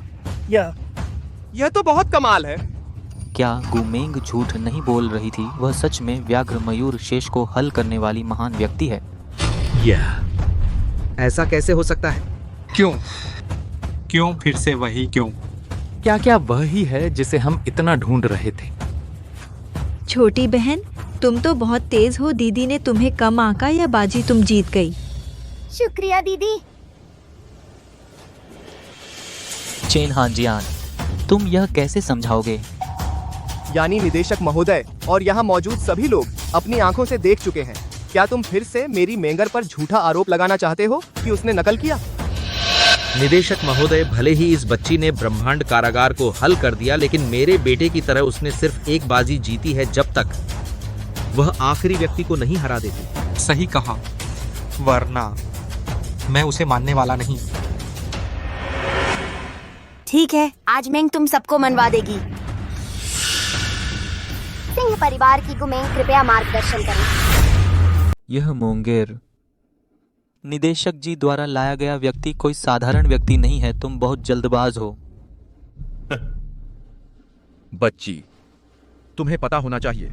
यह तो बहुत कमाल है। क्या गुमेंग झूठ नहीं बोल रही थी? वह सच में व्याघ्र मयूर शेष को हल करने वाली महान व्यक्ति है। ऐसा कैसे हो सकता है? क्यों फिर से वही क्यों? क्या क्या वही है जिसे हम इतना ढूंढ रहे थे? छोटी बहन, तुम तो बहुत तेज हो। दीदी ने तुम्हें कम आंका या बाजी तुम जीत गई? शुक्रिया दीदी। चेन हांजियान, तुम यह कैसे समझाओगे? यानी निदेशक महोदय और यहाँ मौजूद सभी लोग अपनी आंखों से देख चुके हैं। क्या तुम फिर से मेरी मेंगर पर झूठा आरोप लगाना चाहते हो कि उसने नकल किया? निदेशक महोदय, भले ही इस बच्ची ने ब्रह्मांड कारागार को हल कर दिया, लेकिन मेरे बेटे की तरह उसने सिर्फ एक बाजी जीती है जब तक वह आखिरी व्यक्ति को नहीं हरा देती। सही कहा, वरना मैं उसे मानने वाला नहीं। ठीक है, आज मेंग तुम सबको मनवा देगी। सिंह परिवार की गुमेंग, कृपया मार्गदर्शन करें। यह मोंगेर निदेशक जी द्वारा लाया गया व्यक्ति कोई साधारण व्यक्ति नहीं है। तुम बहुत जल्दबाज हो। बच्ची, तुम्हें पता होना चाहिए,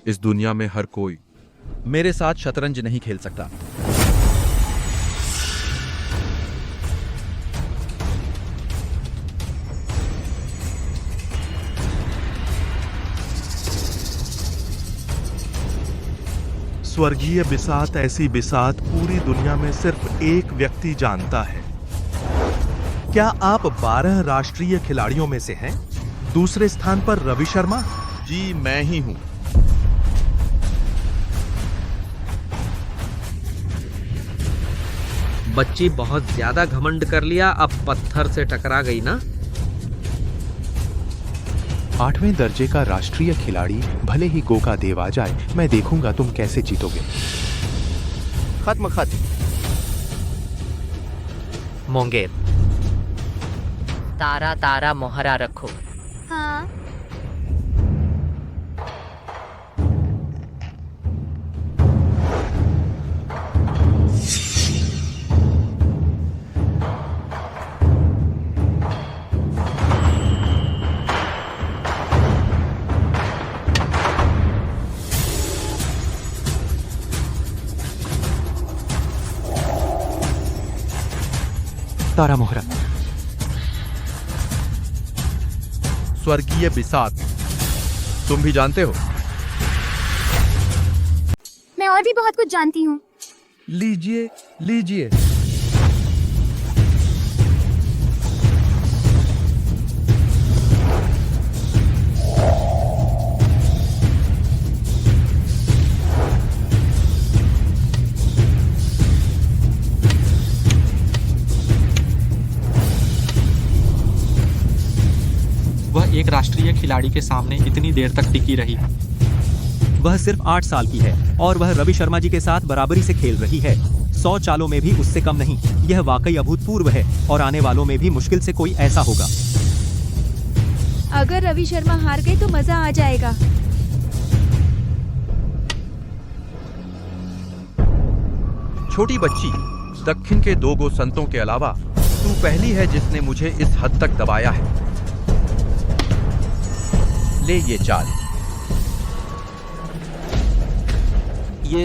इस दुनिया में हर कोई मेरे साथ शतरंज नहीं खेल सकता। स्वर्गीय बिसात, ऐसी बिसात पूरी दुनिया में सिर्फ एक व्यक्ति जानता है। क्या आप 12 राष्ट्रीय खिलाड़ियों में से हैं? दूसरे स्थान पर रवि शर्मा। जी, मैं ही हूं। बच्ची बहुत ज्यादा घमंड कर लिया, अब पत्थर से टकरा गई ना। 8वें दर्जे का राष्ट्रीय खिलाड़ी भले ही गो का देव आ जाए, मैं देखूंगा तुम कैसे जीतोगे। खत्म खत्म। मोंगेर, तारा तारा मोहरा रखो। हाँ। तारा मोहरा। स्वर्गीय बिसात, तुम भी जानते हो? मैं और भी बहुत कुछ जानती हूँ। लीजिए लीजिए। वह एक राष्ट्रीय खिलाड़ी के सामने इतनी देर तक टिकी रही। वह सिर्फ 8 साल की है और वह रवि शर्मा जी के साथ बराबरी से खेल रही है। 100 चालों में भी उससे कम नहीं। यह वाकई अभूतपूर्व है और आने वालों में भी मुश्किल से कोई ऐसा होगा। अगर रवि शर्मा हार गए तो मजा आ जाएगा। छोटी बच्ची, दक्षिण के 2 गो संतों के अलावा तू पहली है जिसने मुझे इस हद तक दबाया है। ले ये चाल। ये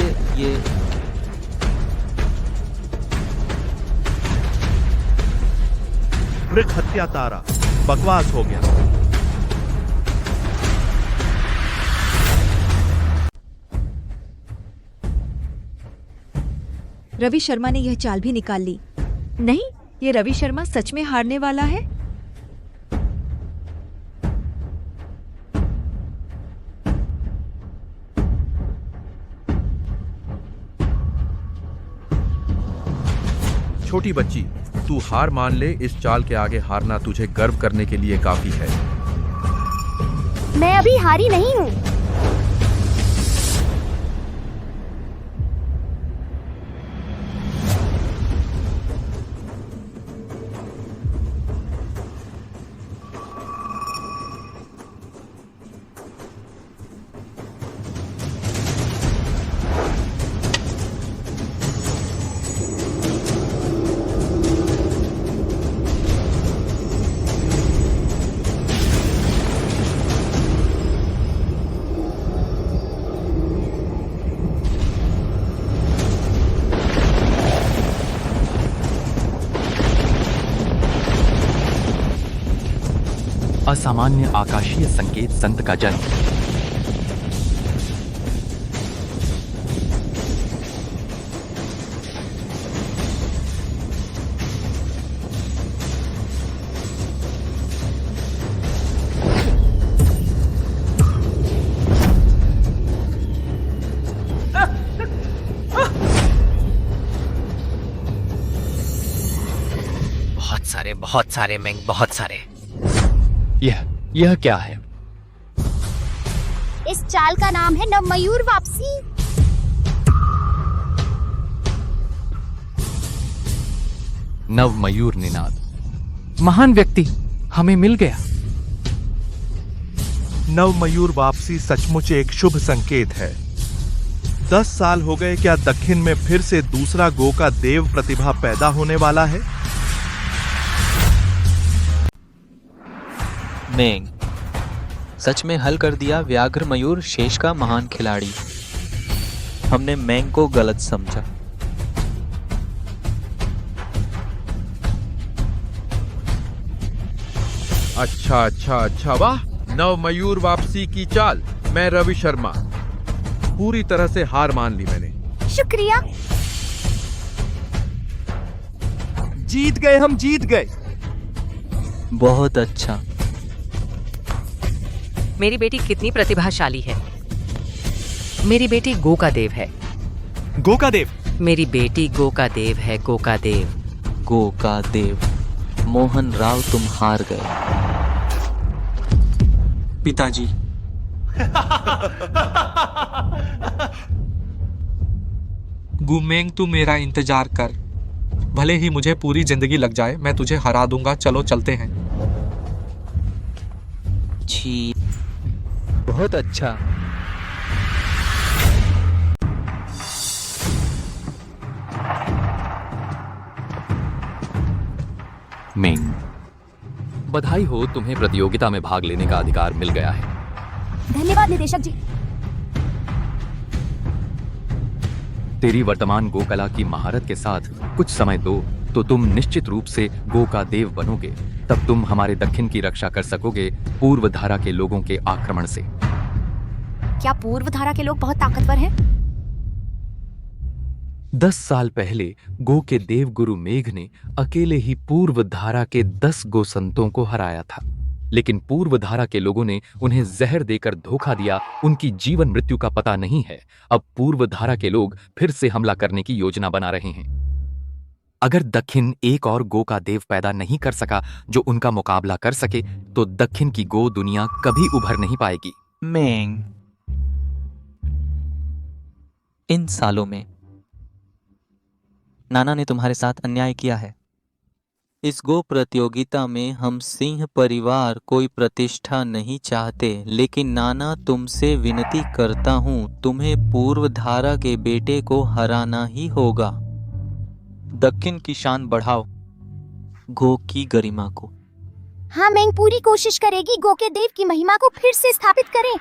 वृक्ष हत्या तारा, बकवास हो गया। रवि शर्मा ने यह चाल भी निकाल ली। नहीं, ये रवि शर्मा सच में हारने वाला है। छोटी बच्ची, तू हार मान ले। इस चाल के आगे हारना तुझे गर्व करने के लिए काफी है। मैं अभी हारी नहीं हूँ। असामान्य आकाशीय संकेत संत का जन्म। बहुत सारे मैंग, बहुत सारे। यह क्या है? इस चाल का नाम है नवमयूर वापसी। नवमयूर निनाद। महान व्यक्ति हमें मिल गया। नवमयूर वापसी सचमुच एक शुभ संकेत है। 10 साल हो गए, क्या दक्षिण में फिर से दूसरा गो का देव प्रतिभा पैदा होने वाला है? मेंग, सच में हल कर दिया व्याघ्र मयूर शेष का महान खिलाड़ी। हमने मेंग को गलत समझा। अच्छा, वाह। नवमयूर वापसी की चाल। मैं रवि शर्मा। पूरी तरह से हार मान ली मैंने। शुक्रिया। जीत गए, हम जीत गए। बहुत अच्छा। मेरी बेटी कितनी प्रतिभाशाली है। मेरी बेटी गो का देव है। गो का देव, मेरी बेटी गो का देव है, गो का देव। गो का देव। मोहन राव, तुम हार गए। पिताजी, गुमेंग, तू मेरा इंतजार कर। भले ही मुझे पूरी जिंदगी लग जाए, मैं तुझे हरा दूंगा। चलो चलते हैं। छी, बहुत अच्छा। मेंग, बधाई हो, तुम्हें प्रतियोगिता में भाग लेने का अधिकार मिल गया है। धन्यवाद निदेशक जी। तेरी वर्तमान गोकला की महारत के साथ कुछ समय दो तो तुम निश्चित रूप से गो का देव बनोगे। तब तुम हमारे दक्षिण की रक्षा कर सकोगे पूर्व धारा के लोगों के आक्रमण से। क्या पूर्व धारा के लोग बहुत ताकतवर हैं? 10 साल पहले गो के देव गुरु मेघ ने अकेले ही पूर्व धारा के 10 गो संतों को हराया था, लेकिन पूर्व धारा के लोगों ने उन्हें जहर देकर धोखा दिया। उनकी जीवन मृत्यु का पता नहीं है। अब पूर्व धारा के लोग फिर से हमला करने की योजना बना रहे हैं। अगर दक्षिण एक और गो का देव पैदा नहीं कर सका जो उनका मुकाबला कर सके, तो दक्षिण की गो दुनिया कभी उभर नहीं पाएगी। मेंग, इन सालों में नाना ने तुम्हारे साथ अन्याय किया है। इस गो प्रतियोगिता में हम सिंह परिवार कोई प्रतिष्ठा नहीं चाहते, लेकिन नाना तुमसे विनती करता हूँ, तुम्हें पूर्व धारा के बेटे को हराना ही होगा। दक्षिण की शान बढ़ाओ, गो की गरिमा को। हाँ, मेंग पूरी कोशिश करेगी गो के देव की महिमा को फिर से स्थापित करें।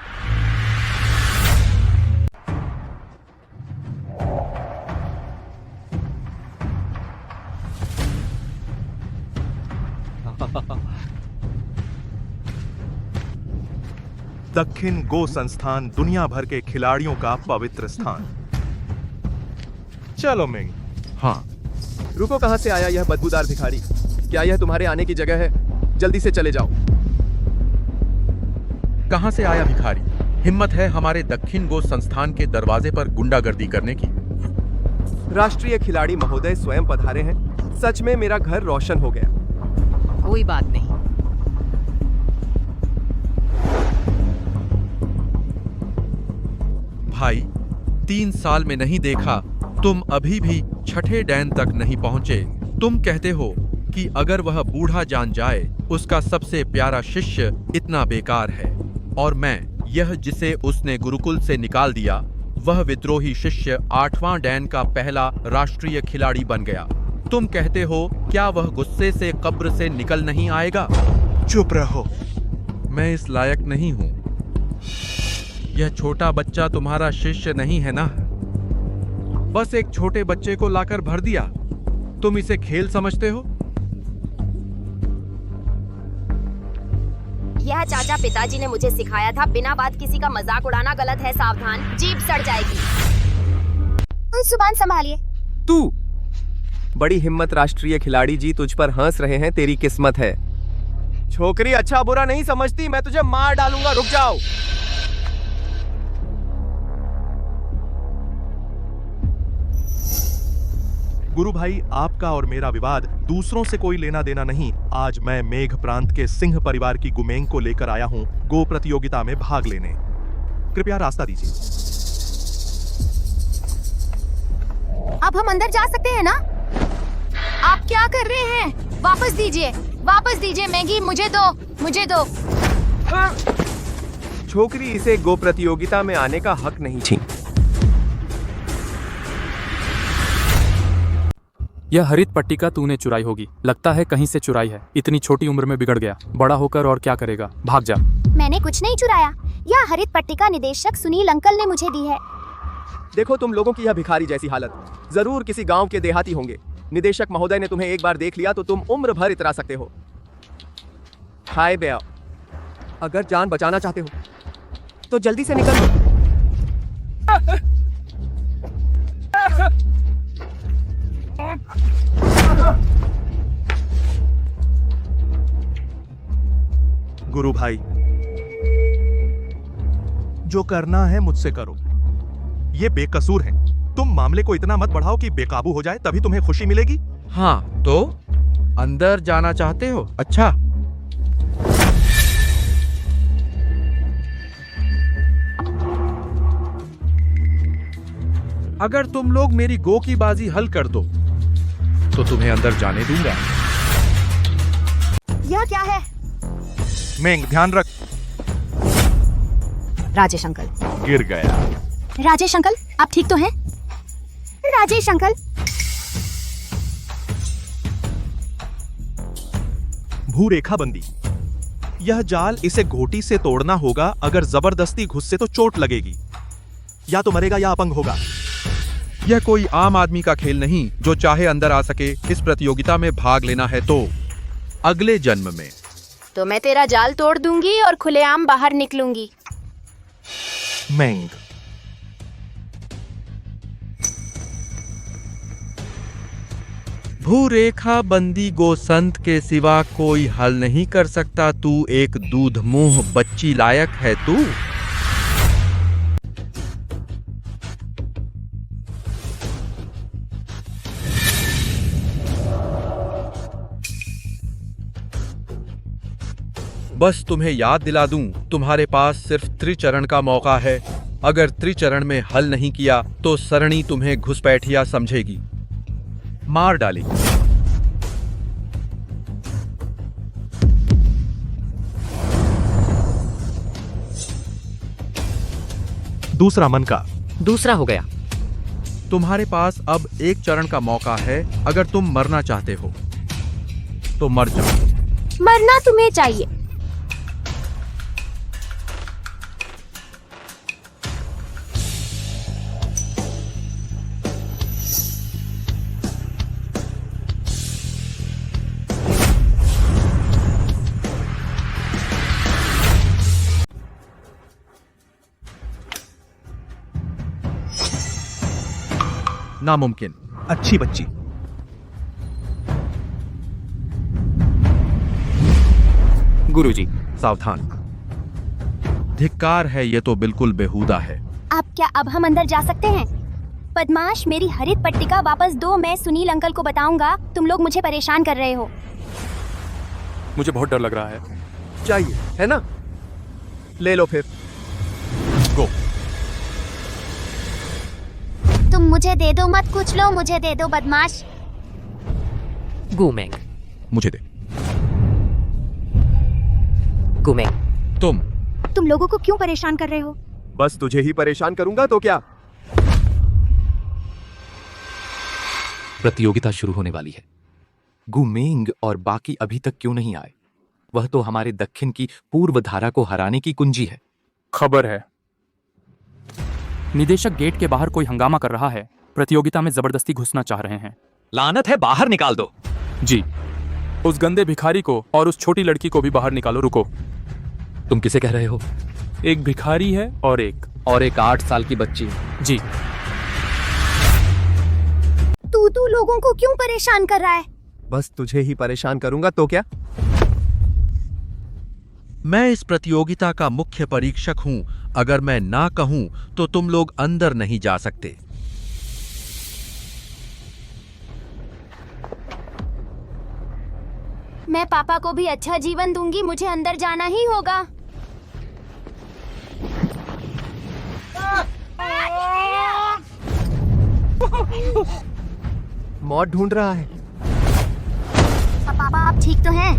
दक्षिण गो संस्थान दुनिया भर के खिलाड़ियों का पवित्र स्थान। चलो मेंग। हाँ, रुको, कहां से आया यह बदबूदार भिखारी? क्या यह तुम्हारे आने की जगह है? जल्दी से चले जाओ। कहां से आया भिखारी? हिम्मत है हमारे दक्षिण गो संस्थान के दरवाजे पर गुंडागर्दी करने की? राष्ट्रीय खिलाड़ी महोदय स्वयं पधारे हैं। सच में मेरा घर रोशन हो गया। कोई बात नहीं। भाई, 3 साल में नहीं देखा, तुम अभी भी छठे डैन तक नहीं पहुंचे। तुम कहते हो कि अगर वह बूढ़ा जान जाए, उसका सबसे प्यारा शिष्य इतना बेकार है, और मैं यह जिसे उसने गुरुकुल से निकाल दिया, वह विद्रोही शिष्य 8वां डैन का पहला राष्ट्रीय खिलाड़ी बन गया। तुम कहते हो क्या वह गुस्से से कब्र से निकल नहीं आएगा? चुप रहो। मैं इस लायक नहीं हूं। यह छोटा बच्चा तुम्हारा शिष्य नहीं है ना? बस एक छोटे बच्चे को लाकर भर दिया। तुम इसे खेल समझते हो? यह चाचा पिताजी ने मुझे सिखाया था, बिना बात किसी का मजाक उड़ाना गलत है, सावधान, जीभ सड़ जाएगी। जुबान संभालिए। तू बड़ी हिम्मत राष्ट्रीय खिलाड़ी जी, तुझ पर हंस रहे हैं, तेरी किस्मत है। छोकरी अच्छा बुरा नहीं समझती, मैं तुझे मार डालूंगा, रुक जाओ। गुरु भाई, आपका और मेरा विवाद दूसरों से कोई लेना देना नहीं। आज मैं मेघ प्रांत के सिंह परिवार की गुमेंग को लेकर आया हूं गो प्रतियोगिता में भाग लेने। कृपया रास्ता दीजिए। अब हम अंदर जा सकते हैं ना? आप क्या कर रहे हैं? वापस दीजिए, वापस दीजिए मैगी, मुझे दो, मुझे दो। छोकरी, इसे गो प्रतियोगिता में आने का हक नहीं थी। यह हरित पट्टिका तूने चुराई होगी। लगता है कहीं से चुराई है। इतनी छोटी उम्र में बिगड़ गया। बड़ा होकर और क्या करेगा? भाग जा। मैंने कुछ नहीं चुराया। यह हरित पट्टिका निदेशक सुनील अंकल ने मुझे दी है। देखो, तुम लोगों की यह भिखारी जैसी हालत जरूर किसी गांव के देहाती होंगे। निदेशक महोदय ने तुम्हें एक बार देख लिया तो तुम उम्र भर इतरा सकते हो। हाय बेया, अगर जान बचाना चाहते हो तो जल्दी से निकल लो। गुरु भाई, जो करना है मुझसे करो। ये बेकसूर हैं। तुम मामले को इतना मत बढ़ाओ कि बेकाबू हो जाए, तभी तुम्हें खुशी मिलेगी। हाँ तो अंदर जाना चाहते हो? अच्छा, अगर तुम लोग मेरी गो की बाजी हल कर दो तो तुम्हें अंदर जाने दूंगा। यह क्या है? मेंग, ध्यान रख। राजेश अंकल। गिर गया। राजेश अंकल, आप ठीक तो हैं? राजेश अंकल। भूरेखा बंदी। यह जाल इसे घोटी से तोड़ना होगा। अगर जबरदस्ती घुसे तो चोट लगेगी, या तो मरेगा या अपंग होगा। यह कोई आम आदमी का खेल नहीं जो चाहे अंदर आ सके। इस प्रतियोगिता में भाग लेना है तो अगले जन्म में। तो मैं तेरा जाल तोड़ दूंगी और खुलेआम बाहर निकलूंगी। मेंग। भूरेखा बंदी गोसंत के सिवा कोई हल नहीं कर सकता। तू एक दूध मुंह बच्ची लायक है तू। बस तुम्हें याद दिला दूं, तुम्हारे पास सिर्फ त्रिचरण का मौका है। अगर त्रिचरण में हल नहीं किया तो सरणी तुम्हें घुसपैठिया समझेगी, मार डालेगी। दूसरा मन का। दूसरा हो गया। तुम्हारे पास अब एक चरण का मौका है। अगर तुम मरना चाहते हो तो मर जाओ। मरना तुम्हें चाहिए। नामुमकिन। अच्छी बच्ची। गुरुजी सावधान। धिक्कार है, ये तो बिल्कुल बेहुदा है। आप क्या अब हम अंदर जा सकते हैं? बदमाश, मेरी हरित पट्टिका वापस दो। मैं सुनील अंकल को बताऊंगा। तुम लोग मुझे परेशान कर रहे हो। मुझे बहुत डर लग रहा है। चाहिए है ना? ले लो फिर। गो। तुम मुझे दे दो, मत कुछ लो, मुझे दे दो बदमाश। गुमेंग। मुझे दे। गुमेंग। तुम लोगों को क्यों परेशान कर रहे हो? बस तुझे ही परेशान करूंगा तो क्या? प्रतियोगिता शुरू होने वाली है। गुमेंग और बाकी अभी तक क्यों नहीं आए? वह तो हमारे दक्षिण की पूर्व धारा को हराने की कुंजी है। खबर है, निदेशक गेट के बाहर कोई हंगामा कर रहा है। प्रतियोगिता में जबरदस्ती घुसना चाह रहे हैं। लानत है, बाहर निकाल दो। जी, उस गंदे भिखारी को और उस छोटी लड़की को भी बाहर निकालो। रुको, तुम किसे कह रहे हो? एक भिखारी है और एक 8 साल की बच्ची। जी। तू लोगों को क्यों परेशान कर रहा है? बस तुझे ही परेशान करूंगा तो क्या? मैं इस प्रतियोगिता का मुख्य परीक्षक हूं। अगर मैं ना कहूं तो तुम लोग अंदर नहीं जा सकते। मैं पापा को भी अच्छा जीवन दूंगी। मुझे अंदर जाना ही होगा। मौत ढूंढ रहा है। पापा, आप ठीक तो हैं?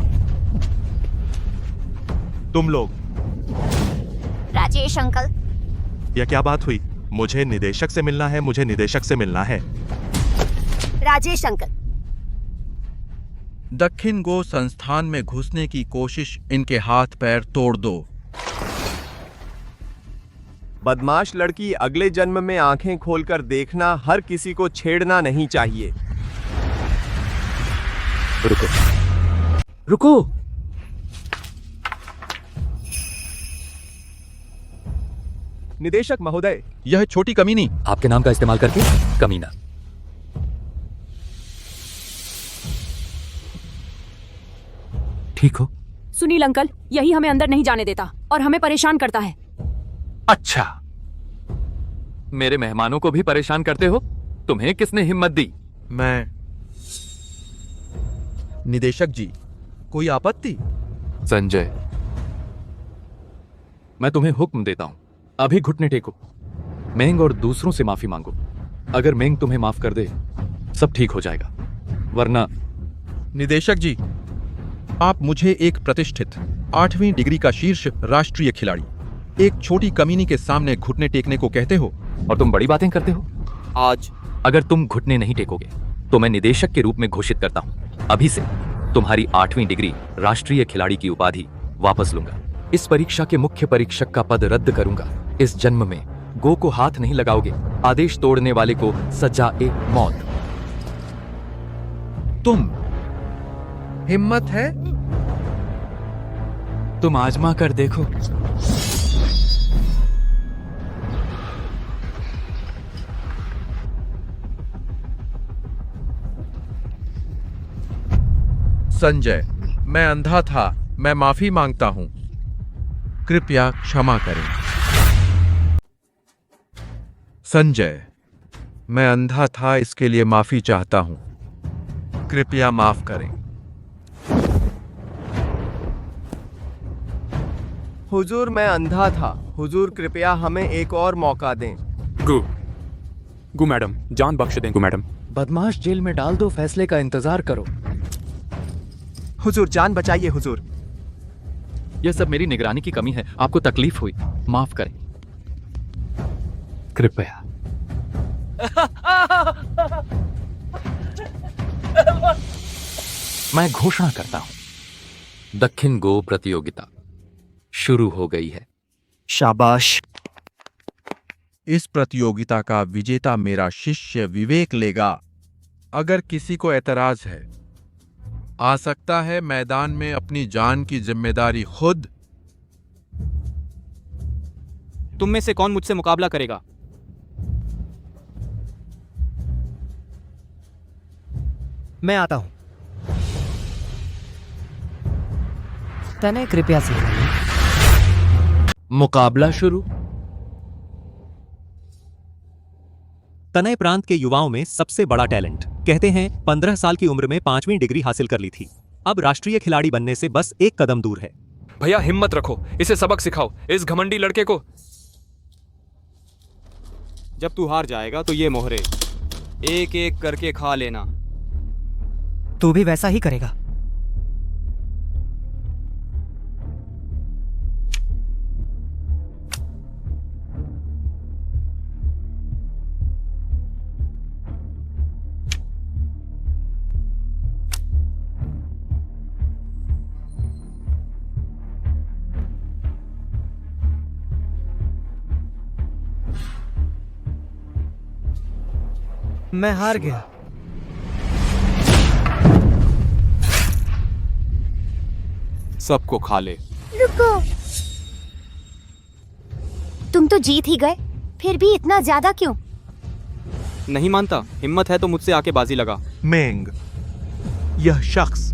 तुम लोग। राजेश अंकल। यह क्या बात हुई? मुझे निदेशक से मिलना है, मुझे निदेशक से मिलना है। राजेश अंकल। दक्षिण गो संस्थान में घुसने की कोशिश, इनके हाथ पैर तोड़ दो। बदमाश लड़की, अगले जन्म में आंखें खोलकर देखना। हर किसी को छेड़ना नहीं चाहिए। रुको, रुको। निदेशक महोदय, यह छोटी कमीनी। आपके नाम का इस्तेमाल करके कमीना। ठीक हो? सुनील अंकल यही हमें अंदर नहीं जाने देता और हमें परेशान करता है। अच्छा, मेरे मेहमानों को भी परेशान करते हो। तुम्हें किसने हिम्मत दी? मैं। निदेशक जी, कोई आपत्ति? संजय, मैं तुम्हें हुक्म देता हूं, अभी घुटने टेको, मेंग और दूसरों से माफी मांगो। अगर मेंग तुम्हें माफ कर दे, सब ठीक हो जाएगा, वरना। निदेशक जी, आप मुझे एक प्रतिष्ठित 8वीं डिग्री का शीर्ष राष्ट्रीय खिलाड़ी एक छोटी कमीनी के सामने घुटने टेकने को कहते हो? और तुम बड़ी बातें करते हो। आज अगर तुम घुटने नहीं टेकोगे तो मैं निदेशक के रूप में घोषित करता हूं, अभी से तुम्हारी 8वीं डिग्री राष्ट्रीय खिलाड़ी की उपाधि वापस लूंगा। इस परीक्षा के मुख्य परीक्षक का पद रद्द करूंगा। इस जन्म में गो को हाथ नहीं लगाओगे। आदेश तोड़ने वाले को सजा ए मौत। तुम हिम्मत है? तुम आजमा कर देखो। संजय, मैं अंधा था, मैं माफी मांगता हूं, कृपया क्षमा करें। संजय, मैं अंधा था, इसके लिए माफी चाहता हूं, कृपया माफ करें। हुजूर, मैं अंधा था, हुजूर कृपया हमें एक और मौका दें। गु मैडम, जान बख्श दें गु मैडम। बदमाश जेल में डाल दो, फैसले का इंतजार करो। हुजूर, जान बचाइए हुजूर। यह सब मेरी निगरानी की कमी है, आपको तकलीफ हुई, माफ करें कृपया। मैं घोषणा करता हूं, दक्षिण गो प्रतियोगिता शुरू हो गई है। शाबाश। इस प्रतियोगिता का विजेता मेरा शिष्य विवेक लेगा। अगर किसी को एतराज है, आ सकता है मैदान में अपनी जान की जिम्मेदारी खुद। तुम में से कौन मुझसे मुकाबला करेगा? मैं आता हूं। तने कृपया से मुकाबला शुरू। तनय प्रांत के युवाओं में सबसे बड़ा टैलेंट, कहते हैं 15 साल की उम्र में 5वीं डिग्री हासिल कर ली थी। अब राष्ट्रीय खिलाड़ी बनने से बस एक कदम दूर है। भैया हिम्मत रखो, इसे सबक सिखाओ, इस घमंडी लड़के को। जब तू हार जाएगा तो ये मोहरे एक एक करके खा लेना। तू भी वैसा ही करेगा। मैं हार गया। सबको खा ले। रुको, तुम तो जीत ही गए, फिर भी इतना ज्यादा क्यों? नहीं मानता? हिम्मत है तो मुझसे आके बाजी लगा। मेंग, यह शख्स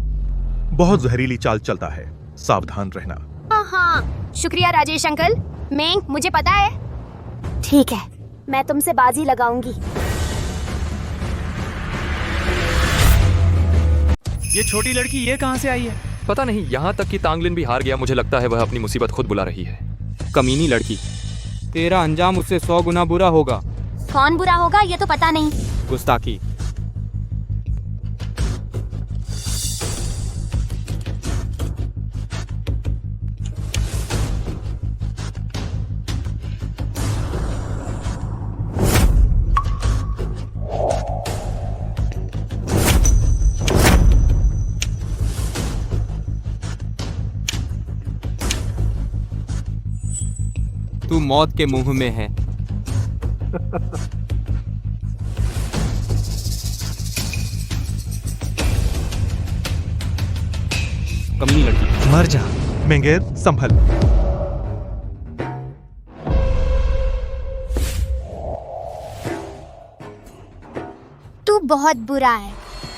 बहुत जहरीली चाल चलता है, सावधान रहना। हाँ, शुक्रिया राजेश अंकल। मेंग, मुझे पता है। ठीक है, मैं तुमसे बाजी लगाऊंगी। ये छोटी लड़की ये कहां से आई है? पता नहीं, यहाँ तक कि तांगलिन भी हार गया। मुझे लगता है वह अपनी मुसीबत खुद बुला रही है। कमीनी लड़की, तेरा अंजाम उससे 100 गुना बुरा होगा। कौन बुरा होगा ये तो पता नहीं। गुस्ताखी। तू मौत के मुंह में है। कमीनी लड़की, मर जा। मेंगेर, संभल। तू बहुत बुरा है।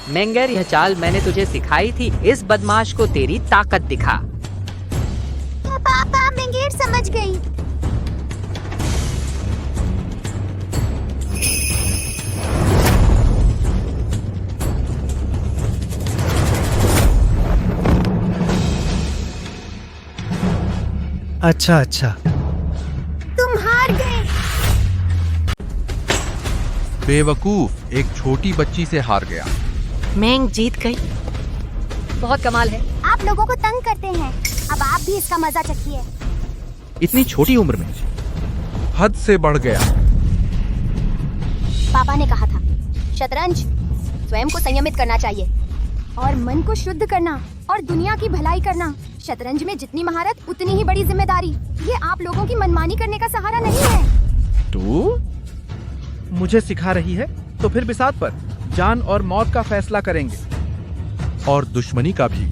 मेंगर, यह चाल मैंने तुझे सिखाई थी। इस बदमाश को तेरी ताकत दिखा। पापा, मेंगेर समझ गई। अच्छा अच्छा। तुम हार गए। बेवकूफ, एक छोटी बच्ची से हार गया। मैंग जीत गई। बहुत कमाल है। आप लोगों को तंग करते हैं, अब आप भी इसका मजा चखिए। इतनी छोटी उम्र में हद से बढ़ गया। पापा ने कहा था, शतरंज स्वयं को संयमित करना चाहिए और मन को शुद्ध करना और दुनिया की भलाई करना। शतरंज में जितनी महारत उतनी ही बड़ी जिम्मेदारी। ये आप लोगों की मनमानी करने का सहारा नहीं है। तू मुझे सिखा रही है? तो फिर बिसात पर जान और मौत का फैसला करेंगे, और दुश्मनी का भी।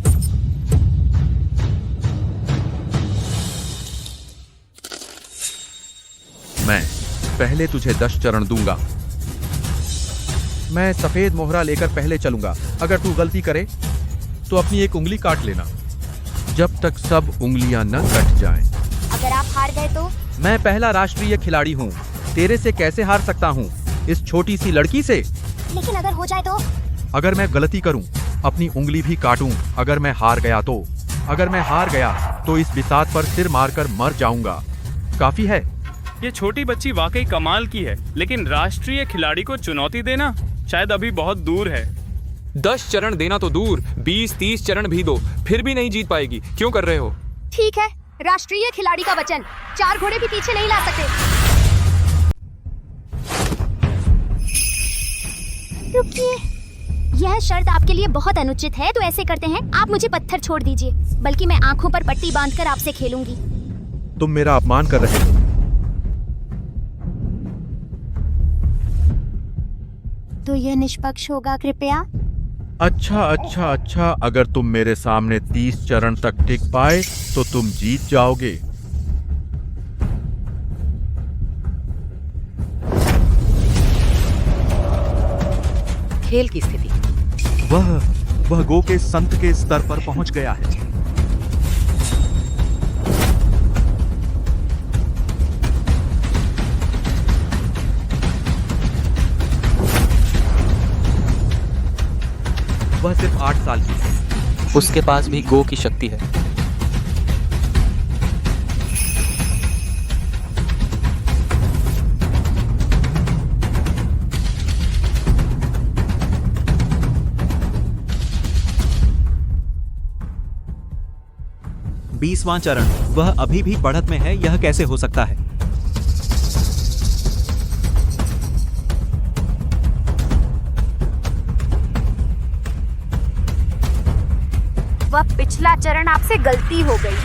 मैं पहले तुझे 10 चरण दूंगा। मैं सफेद मोहरा लेकर पहले चलूंगा। अगर तू गलती करे तो अपनी एक उंगली काट लेना, जब तक सब उंगलियां न कट जाएं। अगर आप हार गए तो? मैं पहला राष्ट्रीय खिलाड़ी हूँ, तेरे से कैसे हार सकता हूँ, इस छोटी सी लड़की से? लेकिन अगर हो जाए तो? अगर मैं गलती करूं, अपनी उंगली भी काटूं, अगर मैं हार गया तो? अगर मैं हार गया तो इस बिसात पर सिर मारकर मर जाऊंगा। काफी है। ये छोटी बच्ची वाकई कमाल की है, लेकिन राष्ट्रीय खिलाड़ी को चुनौती देना शायद अभी बहुत दूर है। 10 चरण देना तो दूर, 20-30 चरण भी दो, फिर भी नहीं जीत पाएगी। क्यों कर रहे हो? ठीक है, राष्ट्रीय खिलाड़ी का वचन, 4 घोड़े भी पीछे नहीं ला सकते। रुकिए, यह शर्त आपके लिए बहुत अनुचित है, तो ऐसे करते हैं, आप मुझे पत्थर छोड़ दीजिए, बल्कि मैं आंखों पर पट्टी बांधकर आपसे खेलूंगी। तुम मेरा अपमान कर रहे हो। तो यह निष्पक्ष होगा, कृपया। अच्छा, अगर तुम मेरे सामने 30 चरण तक टिक पाए तो तुम जीत जाओगे। खेल की स्थिति। वह गो के संत के स्तर पर पहुंच गया है। वह सिर्फ 8 साल की है। उसके पास भी गो की शक्ति है। बीसवां चरण, वह अभी भी बढ़त में है, यह कैसे हो सकता है? वह पिछला चरण आपसे गलती हो गई।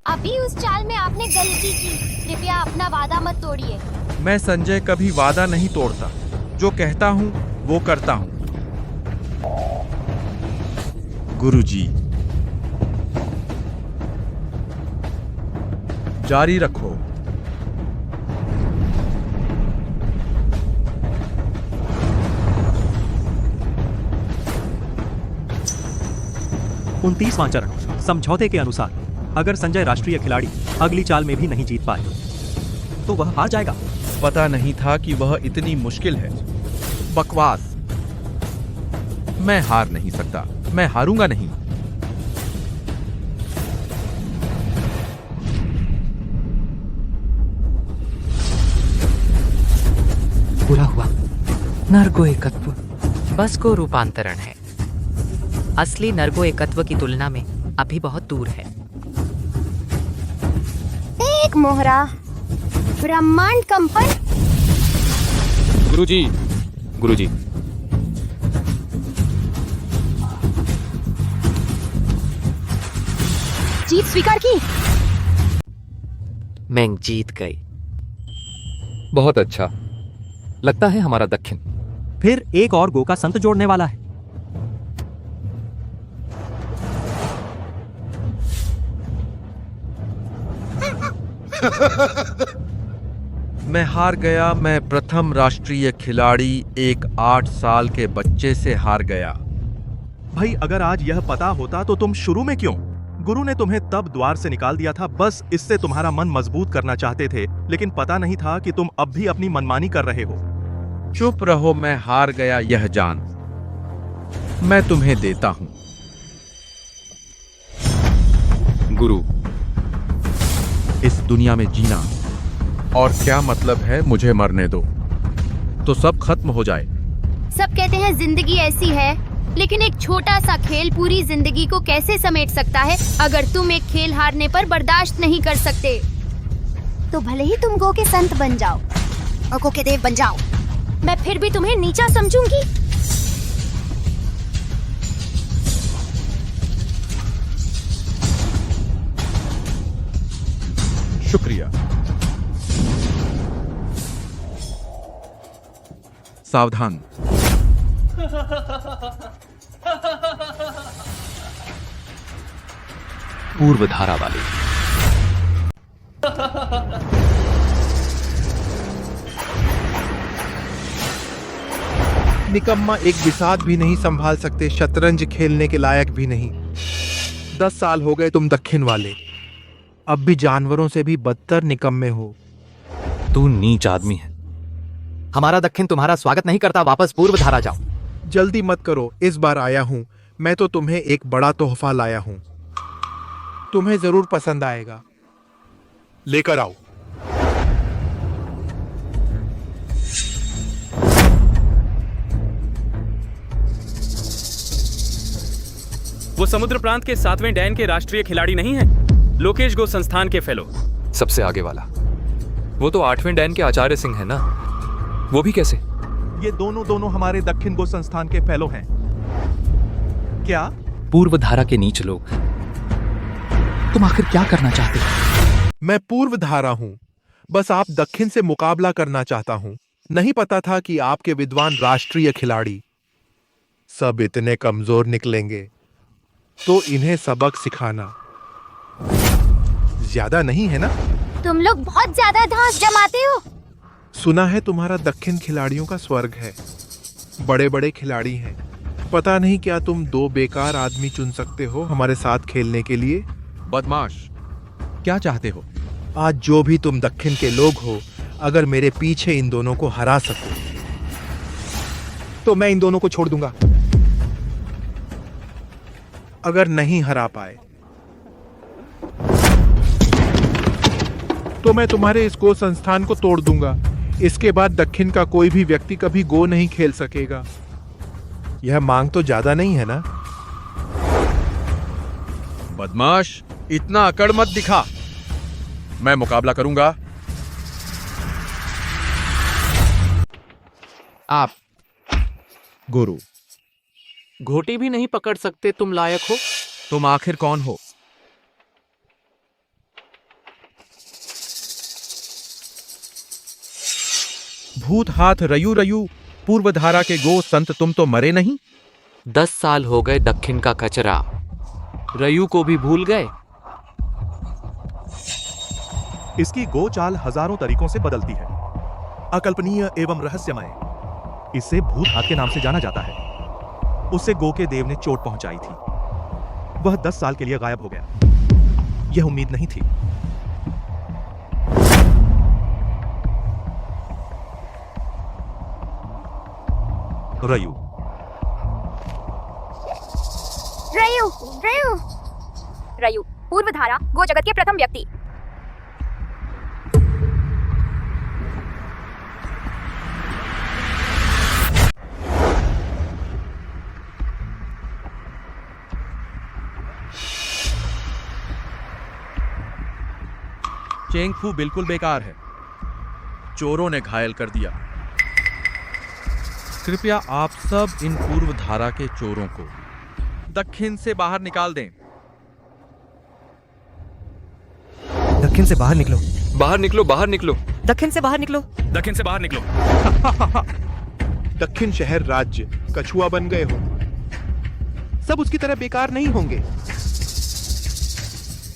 अभी उस चाल में आपने गलती की, कृपया अपना वादा मत तोड़िए। मैं संजय कभी वादा नहीं तोड़ता, जो कहता हूँ वो करता हूँ। गुरुजी, जारी रखो। उनतीसवां चरण, समझौते के अनुसार अगर संजय राष्ट्रीय खिलाड़ी अगली चाल में भी नहीं जीत पाए तो वह हार जाएगा। पता नहीं था कि वह इतनी मुश्किल है। बकवास। मैं हार नहीं सकता, मैं हारूंगा नहीं। पूरा हुआ। नरगो एकत्व बस को रूपांतरण है। असली नरगो एकत्व की तुलना में अभी बहुत दूर है। एक मोहरा, ब्रह्मांड कंपन। गुरुजी, गुरुजी। जीत स्वीकार की। मैंग जीत गई। बहुत अच्छा। लगता है हमारा दक्षिण फिर एक और गो का संत जोड़ने वाला है। मैं हार गया। मैं प्रथम राष्ट्रीय खिलाड़ी एक 8 साल के बच्चे से हार गया। भाई, अगर आज यह पता होता तो तुम शुरू में क्यों? गुरु ने तुम्हें तब द्वार से निकाल दिया था, बस इससे तुम्हारा मन मजबूत करना चाहते थे, लेकिन पता नहीं था कि तुम अब भी अपनी मनमानी कर रहे हो। चुप रहो, मैं हार गया यह जान। मैं तुम्हें देता हूं। गुरु, दुनिया में जीना। और क्या मतलब है मुझे मरने दो, तो सब खत्म हो जाए। सब कहते हैं जिंदगी ऐसी है, लेकिन एक छोटा सा खेल पूरी जिंदगी को कैसे समेट सकता है। अगर तुम एक खेल हारने पर बर्दाश्त नहीं कर सकते तो भले ही तुम गो के संत बन जाओ और गो के देव बन जाओ, मैं फिर भी तुम्हें नीचा समझूंगी। शुक्रिया। सावधान। पूर्व धारा वाले। निकम्मा एक बिसात भी नहीं संभाल सकते, शतरंज खेलने के लायक भी नहीं। 10 साल हो गए तुम दक्षिण वाले, अब भी जानवरों से भी बदतर निकम्मे हो। तू नीच आदमी है। हमारा दक्षिण तुम्हारा स्वागत नहीं करता, वापस पूर्व धारा जाओ। जल्दी मत करो, इस बार आया हूं मैं तो तुम्हें एक बड़ा तोहफा लाया हूं, तुम्हें जरूर पसंद आएगा, लेकर आओ। वो समुद्र प्रांत के 7वें डैन के राष्ट्रीय खिलाड़ी नहीं है? लोकेश गो संस्थान के फेलो। सबसे आगे वाला वो तो 8वें डैन के आचार्य सिंह है ना, वो भी कैसे? ये दोनों हमारे दक्षिण गो संस्थान के फेलो हैं। क्या पूर्व धारा के नीच लोग, तुम आखिर क्या करना चाहते हो? मैं पूर्व धारा हूं, बस आप दक्षिण से मुकाबला करना चाहता हूं। नहीं पता था कि आपके विद्वान राष्ट्रीय खिलाड़ी सब इतने कमजोर निकलेंगे, तो इन्हें सबक सिखाना ज्यादा नहीं है ना? तुम लोग बहुत ज्यादा धौंस जमाते हो। सुना है तुम्हारा दक्षिण खिलाड़ियों का स्वर्ग है, बड़े बड़े खिलाड़ी हैं। पता नहीं क्या तुम 2 बेकार आदमी चुन सकते हो हमारे साथ खेलने के लिए? बदमाश, क्या चाहते हो? आज जो भी तुम दक्षिण के लोग हो, अगर मेरे पीछे इन दोनों को हरा सको तो मैं इन दोनों को छोड़ दूंगा। अगर नहीं हरा पाए तो मैं तुम्हारे इस गो संस्थान को तोड़ दूंगा। इसके बाद दक्षिण का कोई भी व्यक्ति कभी गो नहीं खेल सकेगा। यह मांग तो ज्यादा नहीं है ना? बदमाश, इतना अकड़ मत दिखा, मैं मुकाबला करूंगा। आप गुरु, घोटी भी नहीं पकड़ सकते, तुम लायक हो? तुम आखिर कौन हो? भूत हाथ रयू रयू, पूर्व धारा के गो संत, तुम तो मरे नहीं? 10 साल हो गए दक्षिण का कचरा, रयू को भी भूल गए? इसकी गो चाल हजारों तरीकों से बदलती है, अकल्पनीय एवं रहस्यमय। इसे भूत हाथ के नाम से जाना जाता है। उससे गो के देव ने चोट पहुंचाई थी, वह 10 साल के लिए गायब हो गया। यह उम्मीद नहीं थी। रयू रयू रयू रयू पूर्व धारा गो जगत के प्रथम व्यक्ति। चेंगफू बिल्कुल बेकार है, चोरों ने घायल कर दिया। कृपया आप सब इन पूर्व धारा के चोरों को दक्षिण से बाहर निकाल दें। दक्षिण से बाहर निकलो, बाहर निकलो, बाहर निकलो, दक्षिण से बाहर निकलो, दक्षिण से बाहर निकलो। दक्षिण शहर राज्य कछुआ बन गए हो, सब उसकी तरह बेकार नहीं होंगे।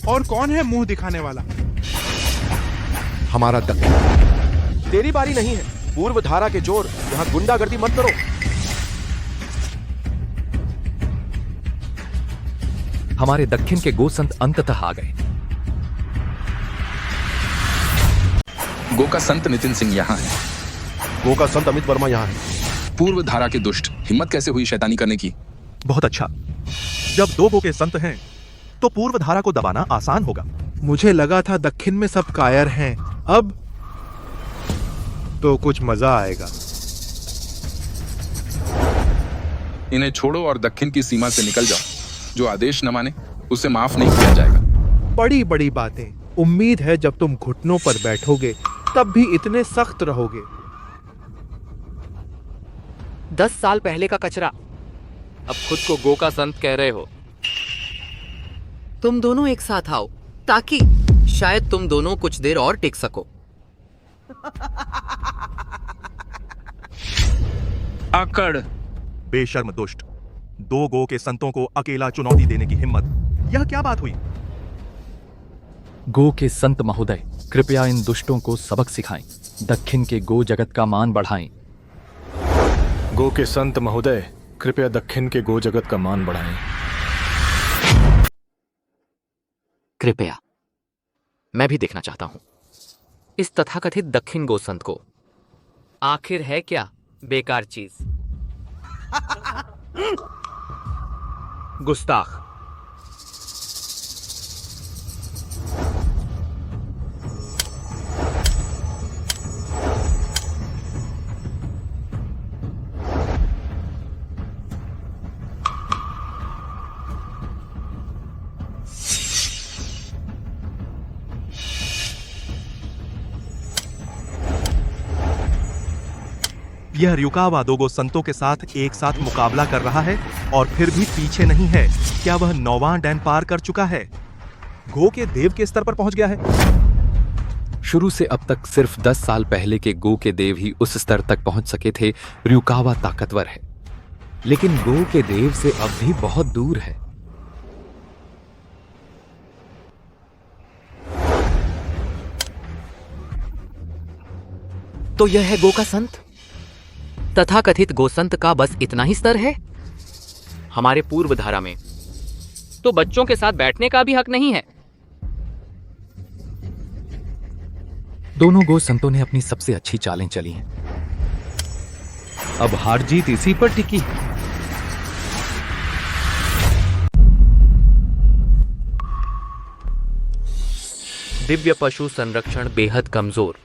और कौन है मुंह दिखाने वाला? हमारा दक्षिण। तेरी बारी नहीं है, पूर्व धारा के चोर, यहां गुंडागर्दी मत करो। हमारे दक्षिण के गोसंत अंततः आ गए। गो का संत नितिन सिंह यहाँ है। गो का संत अमित वर्मा यहाँ है। पूर्व धारा के दुष्ट, हिम्मत कैसे हुई शैतानी करने की? बहुत अच्छा, जब 2 गो के संत हैं तो पूर्व धारा को दबाना आसान होगा। मुझे लगा था दक्षिण में सब कायर हैं, अब तो कुछ मजा आएगा। इन्हें छोड़ो और दक्षिण की सीमा से निकल जाओ। जो आदेश न माने उसे माफ नहीं किया जाएगा। बड़ी बड़ी बातें। उम्मीद है जब तुम घुटनों पर बैठोगे तब भी इतने सख्त रहोगे। 10 साल पहले का कचरा। अब खुद को गो का संत कह रहे हो। तुम दोनों एक साथ आओ ताकि शायद तुम दोनों कुछ देर और टिक सको। आकड़। बेशर्म दुष्ट, 2 गो के संतों को अकेला चुनौती देने की हिम्मत, यह क्या बात हुई? गो के संत महोदय, कृपया इन दुष्टों को सबक सिखाएं। दक्षिण के गो जगत का मान बढ़ाएं। गो के संत महोदय, कृपया दक्षिण के गो जगत का मान बढ़ाएं। कृपया, मैं भी देखना चाहता हूं इस तथाकथित दक्षिण गो संत को। आखिर है क्या बेकार चीज? गुस्ताख। यह रुकावा 2 गो संतों के साथ एक साथ मुकाबला कर रहा है और फिर भी पीछे नहीं है। क्या वह 9वां डैन पार कर चुका है? गो के देव के स्तर पर पहुंच गया है। शुरू से अब तक सिर्फ 10 साल पहले के गो के देव ही उस स्तर तक पहुंच सके थे। रुकावा ताकतवर है, लेकिन गो के देव से अब भी बहुत दूर है। तो यह है गो का संत। तथाकथित गोसंत का बस इतना ही स्तर है। हमारे पूर्व धारा में तो बच्चों के साथ बैठने का भी हक नहीं है। दोनों गो संतों ने अपनी सबसे अच्छी चालें चली हैं। अब हार जीत इसी पर टिकी। दिव्य पशु संरक्षण बेहद कमजोर।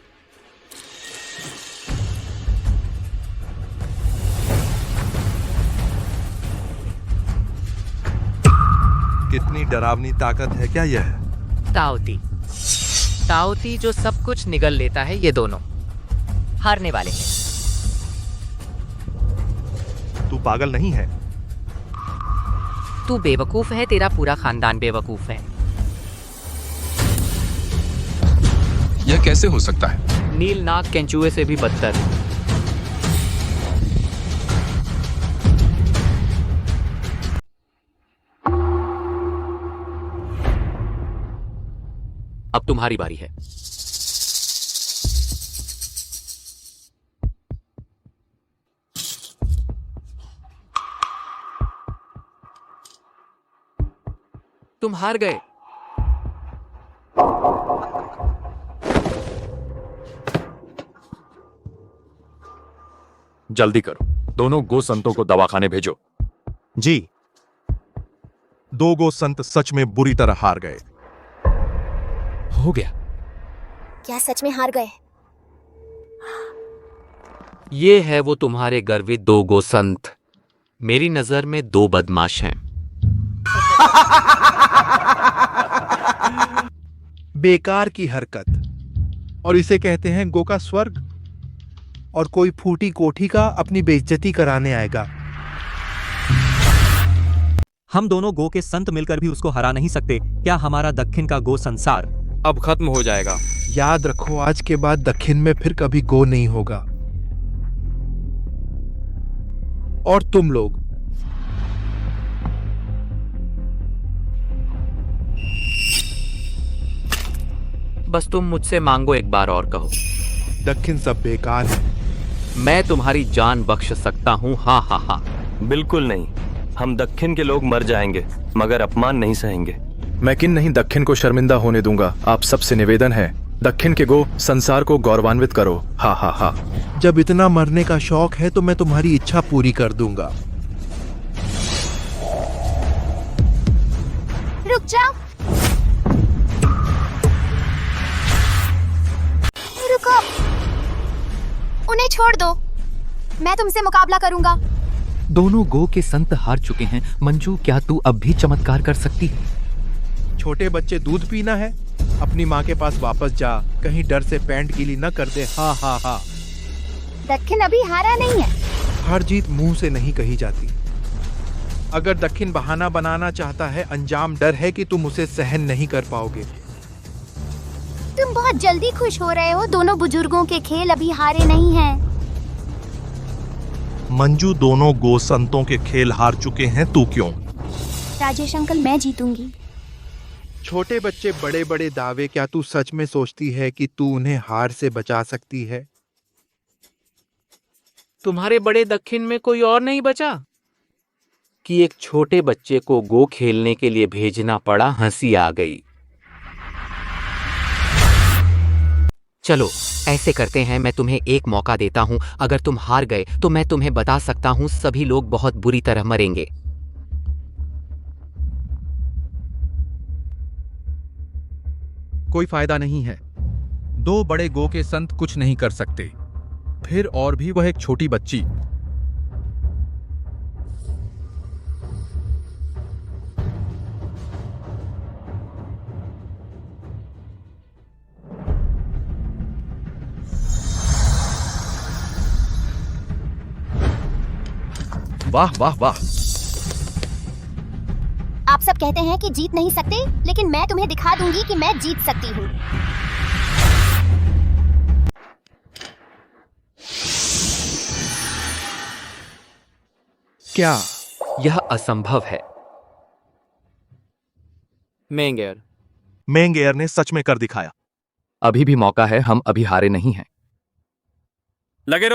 कितनी डरावनी ताकत है क्या यह? ताओती, ताओती जो सब कुछ निगल लेता है। ये दोनों हारने वाले हैं। तू पागल नहीं है? तू बेवकूफ है, तेरा पूरा खानदान बेवकूफ है। यह कैसे हो सकता है? नीलनाग केंचुए से भी बदतर। अब तुम्हारी बारी है। तुम हार गए। जल्दी करो, दोनों गो संतों को दवाखाने भेजो। जी। 2 गो संत सच में बुरी तरह हार गए। हो गया। क्या सच में हार गए? ये है वो तुम्हारे गर्वित 2 गो संत। मेरी नजर में 2 बदमाश हैं। बेकार की हरकत, और इसे कहते हैं गो का स्वर्ग। और कोई फूटी कोठी का अपनी बेइज्जती कराने आएगा। हम दोनों गो के संत मिलकर भी उसको हरा नहीं सकते। क्या हमारा दक्षिण का गो संसार अब खत्म हो जाएगा? याद रखो, आज के बाद दक्षिण में फिर कभी गो नहीं होगा। और तुम लोग बस तुम मुझसे मांगो, एक बार और कहो। दक्षिण सब बेकार है। मैं तुम्हारी जान बख्श सकता हूँ। हाँ हाँ हाँ। बिल्कुल नहीं, हम दक्षिण के लोग मर जाएंगे मगर अपमान नहीं सहेंगे। मैं किन नहीं दक्षिण को शर्मिंदा होने दूंगा। आप सबसे निवेदन है, दक्षिण के गो संसार को गौरवान्वित करो। हा हा हा। जब इतना मरने का शौक है तो मैं तुम्हारी इच्छा पूरी कर दूंगा। रुक जाओ। उन्हें छोड़ दो, मैं तुमसे मुकाबला करूंगा। दोनों गो के संत हार चुके हैं। मंजू, क्या तू अब भी चमत्कार कर सकती है? छोटे बच्चे दूध पीना है, अपनी माँ के पास वापस जा, कहीं डर से पैंट गीली न कर दे। हा हा हा। दक्षिण अभी हारा नहीं है। हार जीत मुंह से नहीं कही जाती। अगर दक्षिण बहाना बनाना चाहता है, अंजाम डर है कि तुम उसे सहन नहीं कर पाओगे। तुम बहुत जल्दी खुश हो रहे हो। दोनों बुजुर्गों के खेल अभी हारे नहीं हैं। मंजू, दोनों गो संतों के खेल हार चुके हैं, तू क्यों? राजेश अंकल, मैं जीतूंगी। छोटे बच्चे बड़े बड़े दावे, क्या तू सच में सोचती है कि तू उन्हें हार से बचा सकती है? तुम्हारे बड़े दक्षिण में कोई और नहीं बचा कि एक छोटे बच्चे को गो खेलने के लिए भेजना पड़ा। हंसी आ गई। चलो ऐसे करते हैं, मैं तुम्हें एक मौका देता हूं। अगर तुम हार गए तो मैं तुम्हें बता सकता हूं सभी लोग बहुत बुरी तरह मरेंगे। कोई फायदा नहीं है। दो बड़े गो के संत कुछ नहीं कर सकते, फिर और भी वह एक छोटी बच्ची। वाह वाह वाह। आप सब कहते हैं कि जीत नहीं सकते, लेकिन मैं तुम्हें दिखा दूंगी कि मैं जीत सकती हूँ। क्या यह असंभव है? मेंगेर मेंगेयर ने सच में कर दिखाया। अभी भी मौका है, हम अभी हारे नहीं हैं। लगे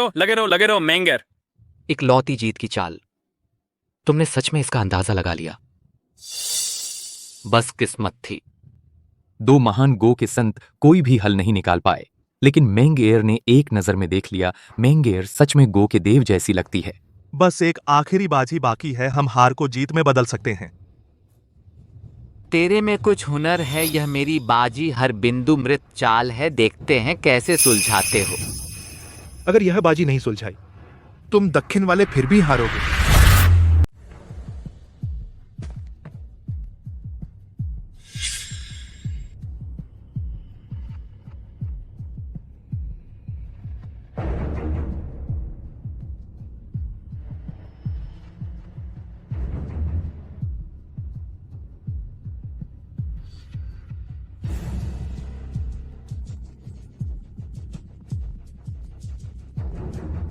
रहो मेंगेर। इकलौती जीत की चाल। तुमने सच में इसका अंदाजा लगा लिया। बस किस्मत थी। दो महान गो के संत कोई भी हल नहीं निकाल पाए, लेकिन मेंगेयर ने एक नजर में देख लिया। मेंगेयर सच में गो के देव जैसी लगती है। बस एक आखिरी बाजी बाकी है, हम हार को जीत में बदल सकते हैं। तेरे में कुछ हुनर है, यह मेरी बाजी हर बिंदु मृत चाल है। देखते हैं कैसे सुलझाते हो। अगर यह बाजी नहीं सुलझाई, तुम दक्षिण वाले फिर भी हारोगे।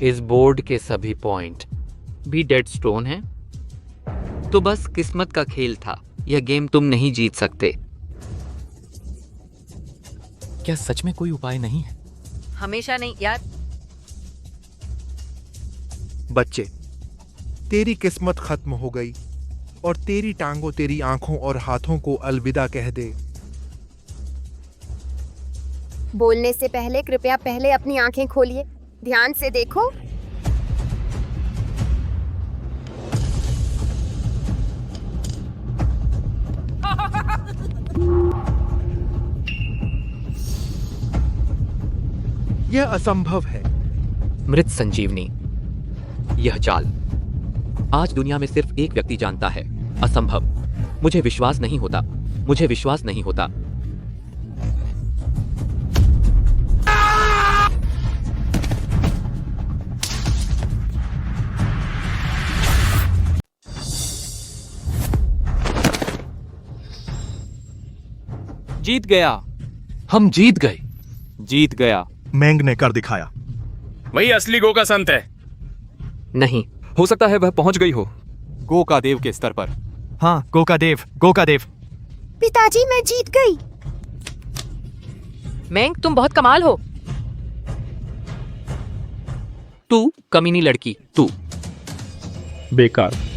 इस बोर्ड के सभी पॉइंट भी डेड स्टोन हैं। तो बस किस्मत का खेल था। यह गेम तुम नहीं जीत सकते। क्या सच में कोई उपाय नहीं है? हमेशा नहीं यार। बच्चे, तेरी किस्मत खत्म हो गई और तेरी टांगों, तेरी आंखों और हाथों को अलविदा कह दे। बोलने से पहले कृपया पहले अपनी आंखें खोलिए, ध्यान से देखो। यह असंभव है। मृत संजीवनी। यह चाल आज दुनिया में सिर्फ एक व्यक्ति जानता है। असंभव। मुझे विश्वास नहीं होता। मुझे विश्वास नहीं होता। जीत गया। हम जीत गए। जीत गया। मेंग ने कर दिखाया। वही असली गो का संत है। नहीं हो सकता है वह पहुंच गई हो गो का देव के स्तर पर। हाँ, गो का देव, गो का देव। पिताजी, मैं जीत गई। मेंग, तुम बहुत कमाल हो। तू कमीनी लड़की, तू बेकार।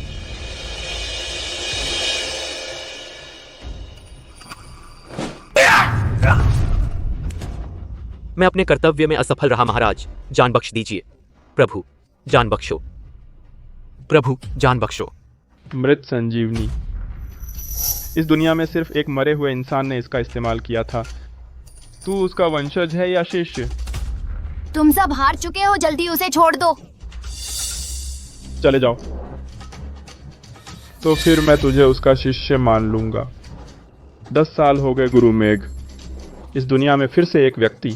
मैं अपने कर्तव्य में असफल रहा महाराज, जान बख्श दीजिए। प्रभु जान बख्शो, प्रभु जान बख्शो। मृत संजीवनी। इस दुनिया में सिर्फ एक मरे हुए इंसान ने इसका इस्तेमाल किया था। तू उसका वंशज है या शिष्य? तुम सब हार चुके हो, जल्दी उसे छोड़ दो। चले जाओ। तो फिर मैं तुझे उसका शिष्य मान लूंगा। 10 साल हो गए गुरु मेघ। इस दुनिया में फिर से एक व्यक्ति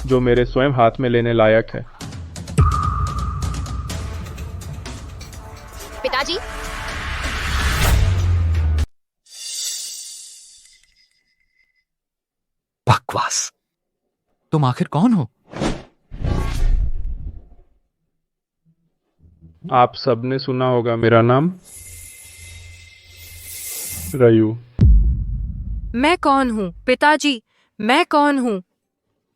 जो मेरे स्वयं हाथ में लेने लायक है। पिताजी, बकवास। तुम आखिर कौन हो? आप सबने सुना होगा मेरा नाम रयू। मैं कौन हूँ पिताजी? मैं कौन हूँ?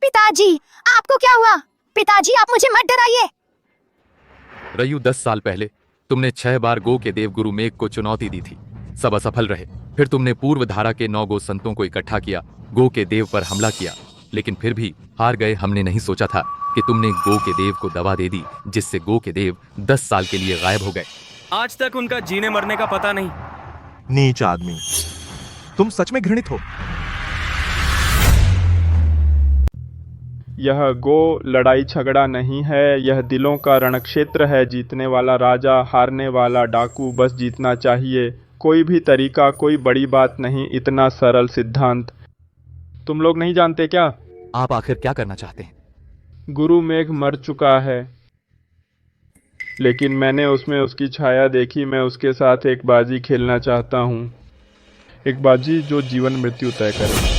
पिताजी, आपको क्या हुआ? पिताजी, आप मुझे मत डराइए। रयू, 10 साल पहले तुमने 6 बार गो के देव गुरु मेघ को चुनौती दी थी। सब असफल रहे। फिर तुमने पूर्व धारा के 9 गो संतों को इकट्ठा किया, गो के देव पर हमला किया, लेकिन फिर भी हार गए। हमने नहीं सोचा था कि तुमने गो के देव को दवा दे दी, जिससे गो के देव 10 साल के लिए गायब हो गए। आज तक उनका जीने मरने का पता नहीं। नीच आदमी, तुम सच में घृणित हो। यह गो लड़ाई झगड़ा नहीं है, यह दिलों का रणक्षेत्र है। जीतने वाला राजा, हारने वाला डाकू, बस जीतना चाहिए। कोई भी तरीका, कोई बड़ी बात नहीं, इतना सरल सिद्धांत। तुम लोग नहीं जानते क्या? आप आखिर क्या करना चाहते हैं? गुरु मेघ मर चुका है, लेकिन मैंने उसमें उसकी छाया देखी। मैं उसके साथ एक बाजी खेलना चाहता हूँ, एक बाजी जो जीवन मृत्यु तय करे।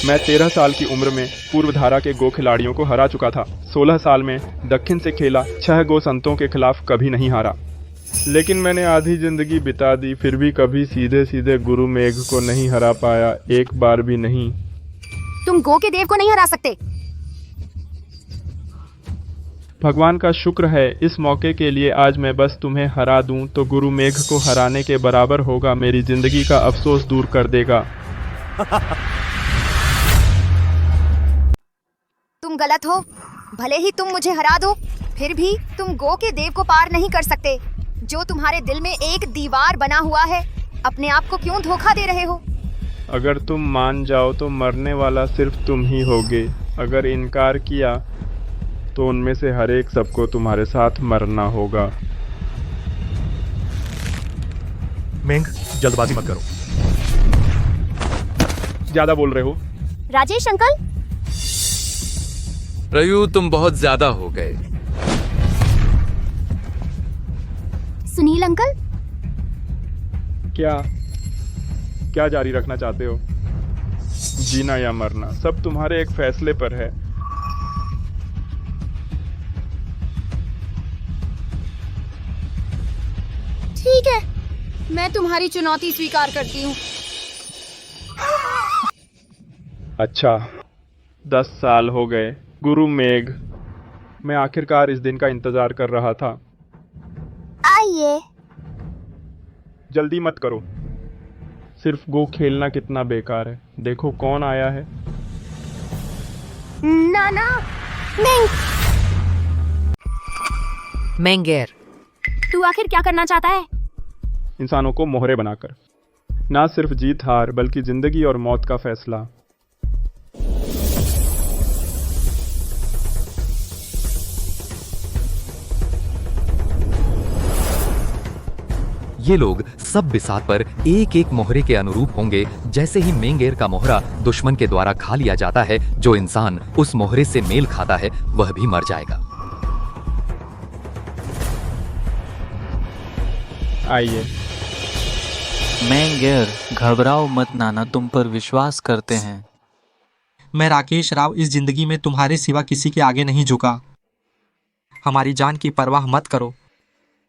मैं 13 साल की उम्र में पूर्व धारा के गो खिलाड़ियों को हरा चुका था। 16 साल में दक्षिण से खेला, 6 गो संतों के खिलाफ कभी नहीं हारा। लेकिन मैंने आधी जिंदगी बिता दी, फिर भी कभी सीधे सीधे गुरु मेघ को नहीं हरा पाया, एक बार भी नहीं। तुम गो के देव को नहीं हरा सकते। भगवान का शुक्र है, इस मौके के लिए आज मैं बस तुम्हें हरा दूं तो गुरु मेघ को हराने के बराबर होगा। मेरी जिंदगी का अफसोस दूर कर देगा। तुम गलत हो। भले ही तुम मुझे हरा दो, फिर भी तुम गो के देव को पार नहीं कर सकते। जो तुम्हारे दिल में एक दीवार बना हुआ है, अपने आप को क्यों धोखा दे रहे हो? अगर तुम मान जाओ तो मरने वाला सिर्फ तुम ही होगे। अगर इनकार किया तो उनमें से हर एक सबको तुम्हारे साथ मरना होगा। मेंग, जल्दबाजी मत करो। ज्यादा बोल रहे हो। राजेश अंकल। रयू, तुम बहुत ज्यादा हो गए। सुनील अंकल। क्या जारी रखना चाहते हो? जीना या मरना, सब तुम्हारे एक फैसले पर है। ठीक है, मैं तुम्हारी चुनौती स्वीकार करती हूँ। अच्छा, 10 साल हो गए गुरु मेघ। मैं आखिरकार इस दिन का इंतजार कर रहा था। आइए। जल्दी मत करो। सिर्फ गो खेलना कितना बेकार है। देखो कौन आया है। नाना। मेंग। मेंगेर। तू आखिर क्या करना चाहता है? इंसानों को मोहरे बनाकर, ना सिर्फ जीत हार बल्कि जिंदगी और मौत का फैसला। ये लोग सब बिसात पर एक एक मोहरे के अनुरूप होंगे। जैसे ही मेंगेर का मोहरा दुश्मन के द्वारा खा लिया जाता है, जो इंसान उस मोहरे से मेल खाता है वह भी मर जाएगा। आइए। मेंगेर, घबराओ मत नाना, तुम पर विश्वास करते हैं। मैं राकेश राव इस जिंदगी में तुम्हारे सिवा किसी के आगे नहीं झुका। हमारी जान की परवाह मत करो,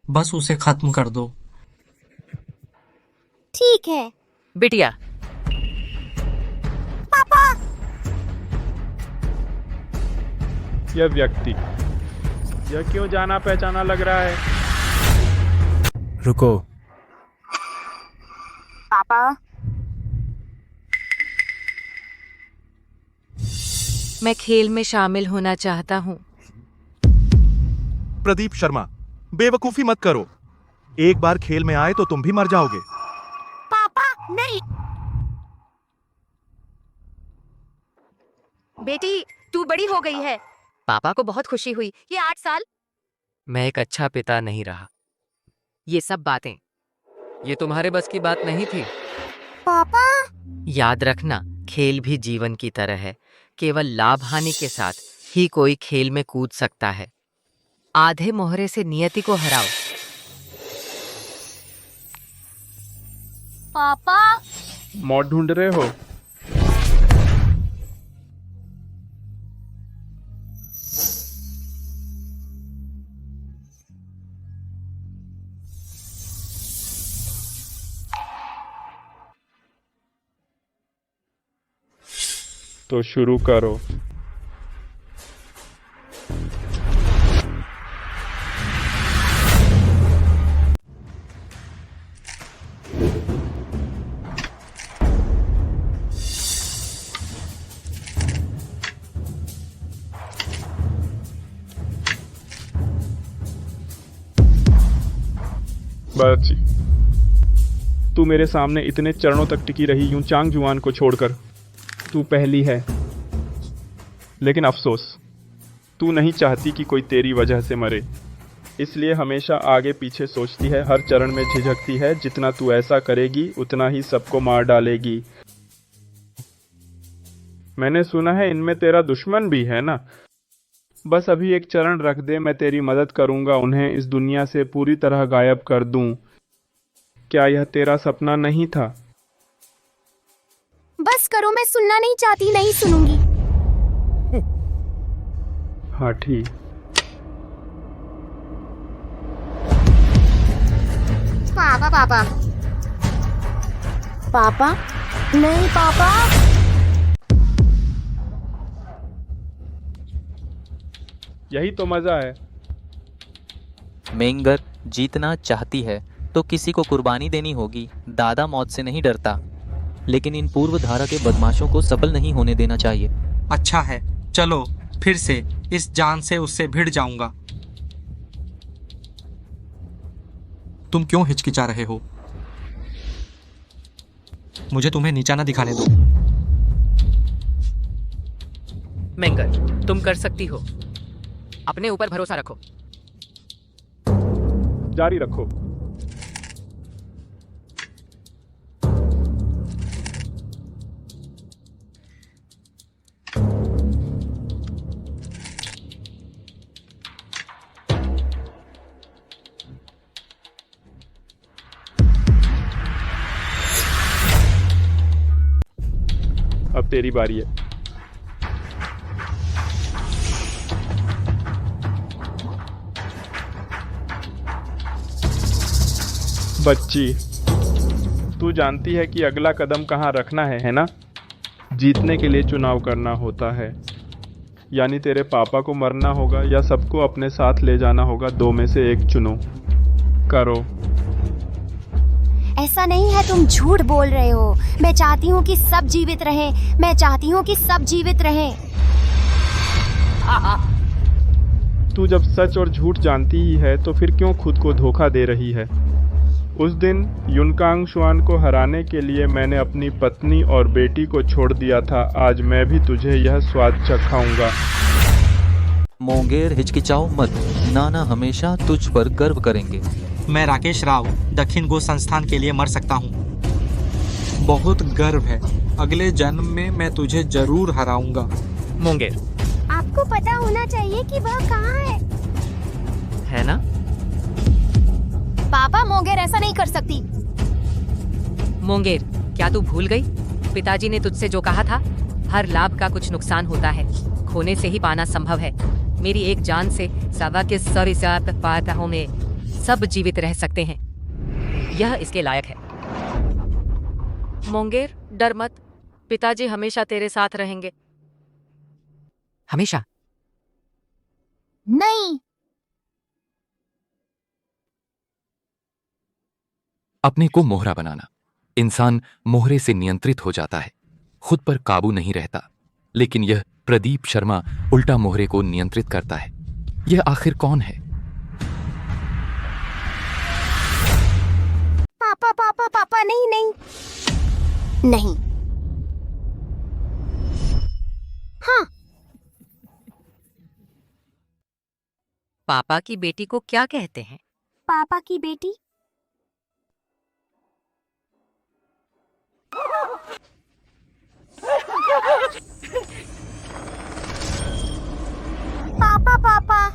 बस उसे खत्म कर दो। ठीक है बिटिया। पापा। यह व्यक्ति, यह क्यों जाना पहचाना लग रहा है? रुको। पापा। मैं खेल में शामिल होना चाहता हूँ। प्रदीप शर्मा, बेवकूफी मत करो। एक बार खेल में आए तो तुम भी मर जाओगे। पापा नहीं। बेटी, तू बड़ी हो गई है, पापा को बहुत खुशी हुई। ये 8 साल मैं एक अच्छा पिता नहीं रहा। ये सब बातें ये तुम्हारे बस की बात नहीं थी। पापा याद रखना, खेल भी जीवन की तरह है। केवल लाभ हानि के साथ ही कोई खेल में कूद सकता है। आधे मोहरे से नियति को हराओ। पापा मौत ढूंढ रहे हो? तो शुरू करो। बच्ची, तू मेरे सामने इतने चरणों तक टिकी रही यूं चांग जुआन को छोड़कर। तू पहली है, लेकिन अफसोस तू नहीं चाहती कि कोई तेरी वजह से मरे, इसलिए हमेशा आगे पीछे सोचती है, हर चरण में झिझकती है। जितना तू ऐसा करेगी उतना ही सबको मार डालेगी। मैंने सुना है इनमें तेरा दुश्मन भी है ना? बस अभी एक चरण रख दे, मैं तेरी मदद करूंगा, उन्हें इस दुनिया से पूरी तरह गायब कर दूं। क्या यह तेरा सपना नहीं था? बस करो, मैं सुनना नहीं चाहती, नहीं सुनूंगी। हाँ ठीक। पापा पापा पापा नहीं पापा। यही तो मजा है। मेंगर जीतना चाहती है तो किसी को कुर्बानी देनी होगी। दादा मौत से नहीं डरता, लेकिन इन पूर्व धारा के बदमाशों को सफल नहीं होने देना चाहिए। अच्छा है, चलो फिर से इस जान से उससे भिड़ जाऊंगा। तुम क्यों हिचकिचा रहे हो? मुझे तुम्हें नीचा ना दिखाने दो। मेंगर, तुम कर सकती हो। अपने ऊपर भरोसा रखो। जारी रखो। अब तेरी बारी है। बच्ची, तू जानती है कि अगला कदम कहाँ रखना है ना? जीतने के लिए चुनाव करना होता है, यानी तेरे पापा को मरना होगा या सबको अपने साथ ले जाना होगा। 2 में से एक चुनो। करो। ऐसा नहीं है, तुम झूठ बोल रहे हो। मैं चाहती हूँ कि सब जीवित रहें। मैं चाहती हूँ कि सब जीवित रहें। तू जब सच और झूठ जानती ही है तो फिर क्यों खुद को धोखा दे रही है? उस दिन युनकांग शुआन को हराने के लिए मैंने अपनी पत्नी और बेटी को छोड़ दिया था। आज मैं भी तुझे यह स्वाद चखाऊंगा। मोंगेर, हिचकिचाओ मत। नाना हमेशा तुझ पर गर्व करेंगे। मैं राकेश राव दक्षिण गो संस्थान के लिए मर सकता हूँ। बहुत गर्व है। अगले जन्म में मैं तुझे जरूर हराऊंगा। मोंगेर, आपको पता होना चाहिए कि वह कहाँ है ना? पापा, मोंगेर ऐसा नहीं कर सकती। मोंगेर, क्या तू भूल गई? पिताजी ने तुझसे जो कहा था, हर लाभ का कुछ नुकसान होता है, खोने से ही पाना संभव है। मेरी एक जान से सवा के 100 पाताओं में सब जीवित रह सकते हैं। यह इसके लायक है। मोंगेर, डर मत, पिताजी हमेशा तेरे साथ रहेंगे। हमेशा नहीं। अपने को मोहरा बनाना। इंसान मोहरे से नियंत्रित हो जाता है, खुद पर काबू नहीं रहता। लेकिन यह प्रदीप शर्मा उल्टा मोहरे को नियंत्रित करता है। यह आखिर कौन है? पापा पापा पापा, नहीं नहीं नहीं। हाँ, पापा की बेटी को क्या कहते हैं? पापा की बेटी? पापा पापा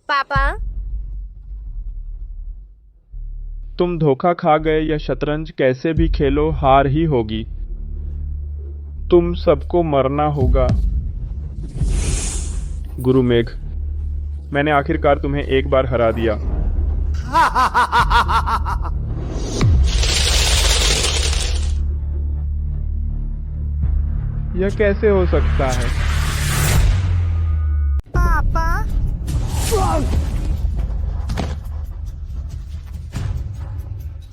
पापा तुम धोखा खा गए, या शतरंज कैसे भी खेलो हार ही होगी। तुम सबको मरना होगा। गुरु मेघ, मैंने आखिरकार तुम्हें एक बार हरा दिया। यह कैसे हो सकता है? पापा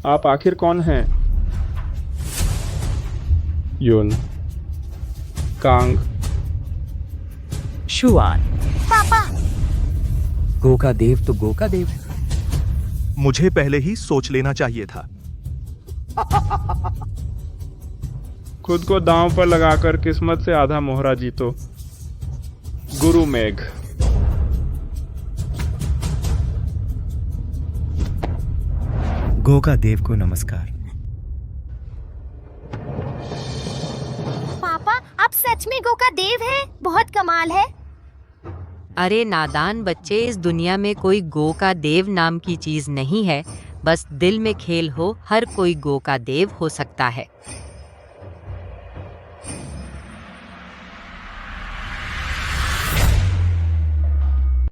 आप आखिर कौन हैं? युन, कांग, शुआन। पापा गो का देव तो गो का देव है। मुझे पहले ही सोच लेना चाहिए था। खुद को दांव पर लगाकर किस्मत से आधा मोहरा जीतो। गुरु मेघ। गो का देव को नमस्कार। पापा आप सच में गो का देव हैं? बहुत कमाल है। अरे नादान बच्चे, इस दुनिया में कोई गो का देव नाम की चीज नहीं है। बस दिल में खेल हो, हर कोई गो का देव हो सकता है।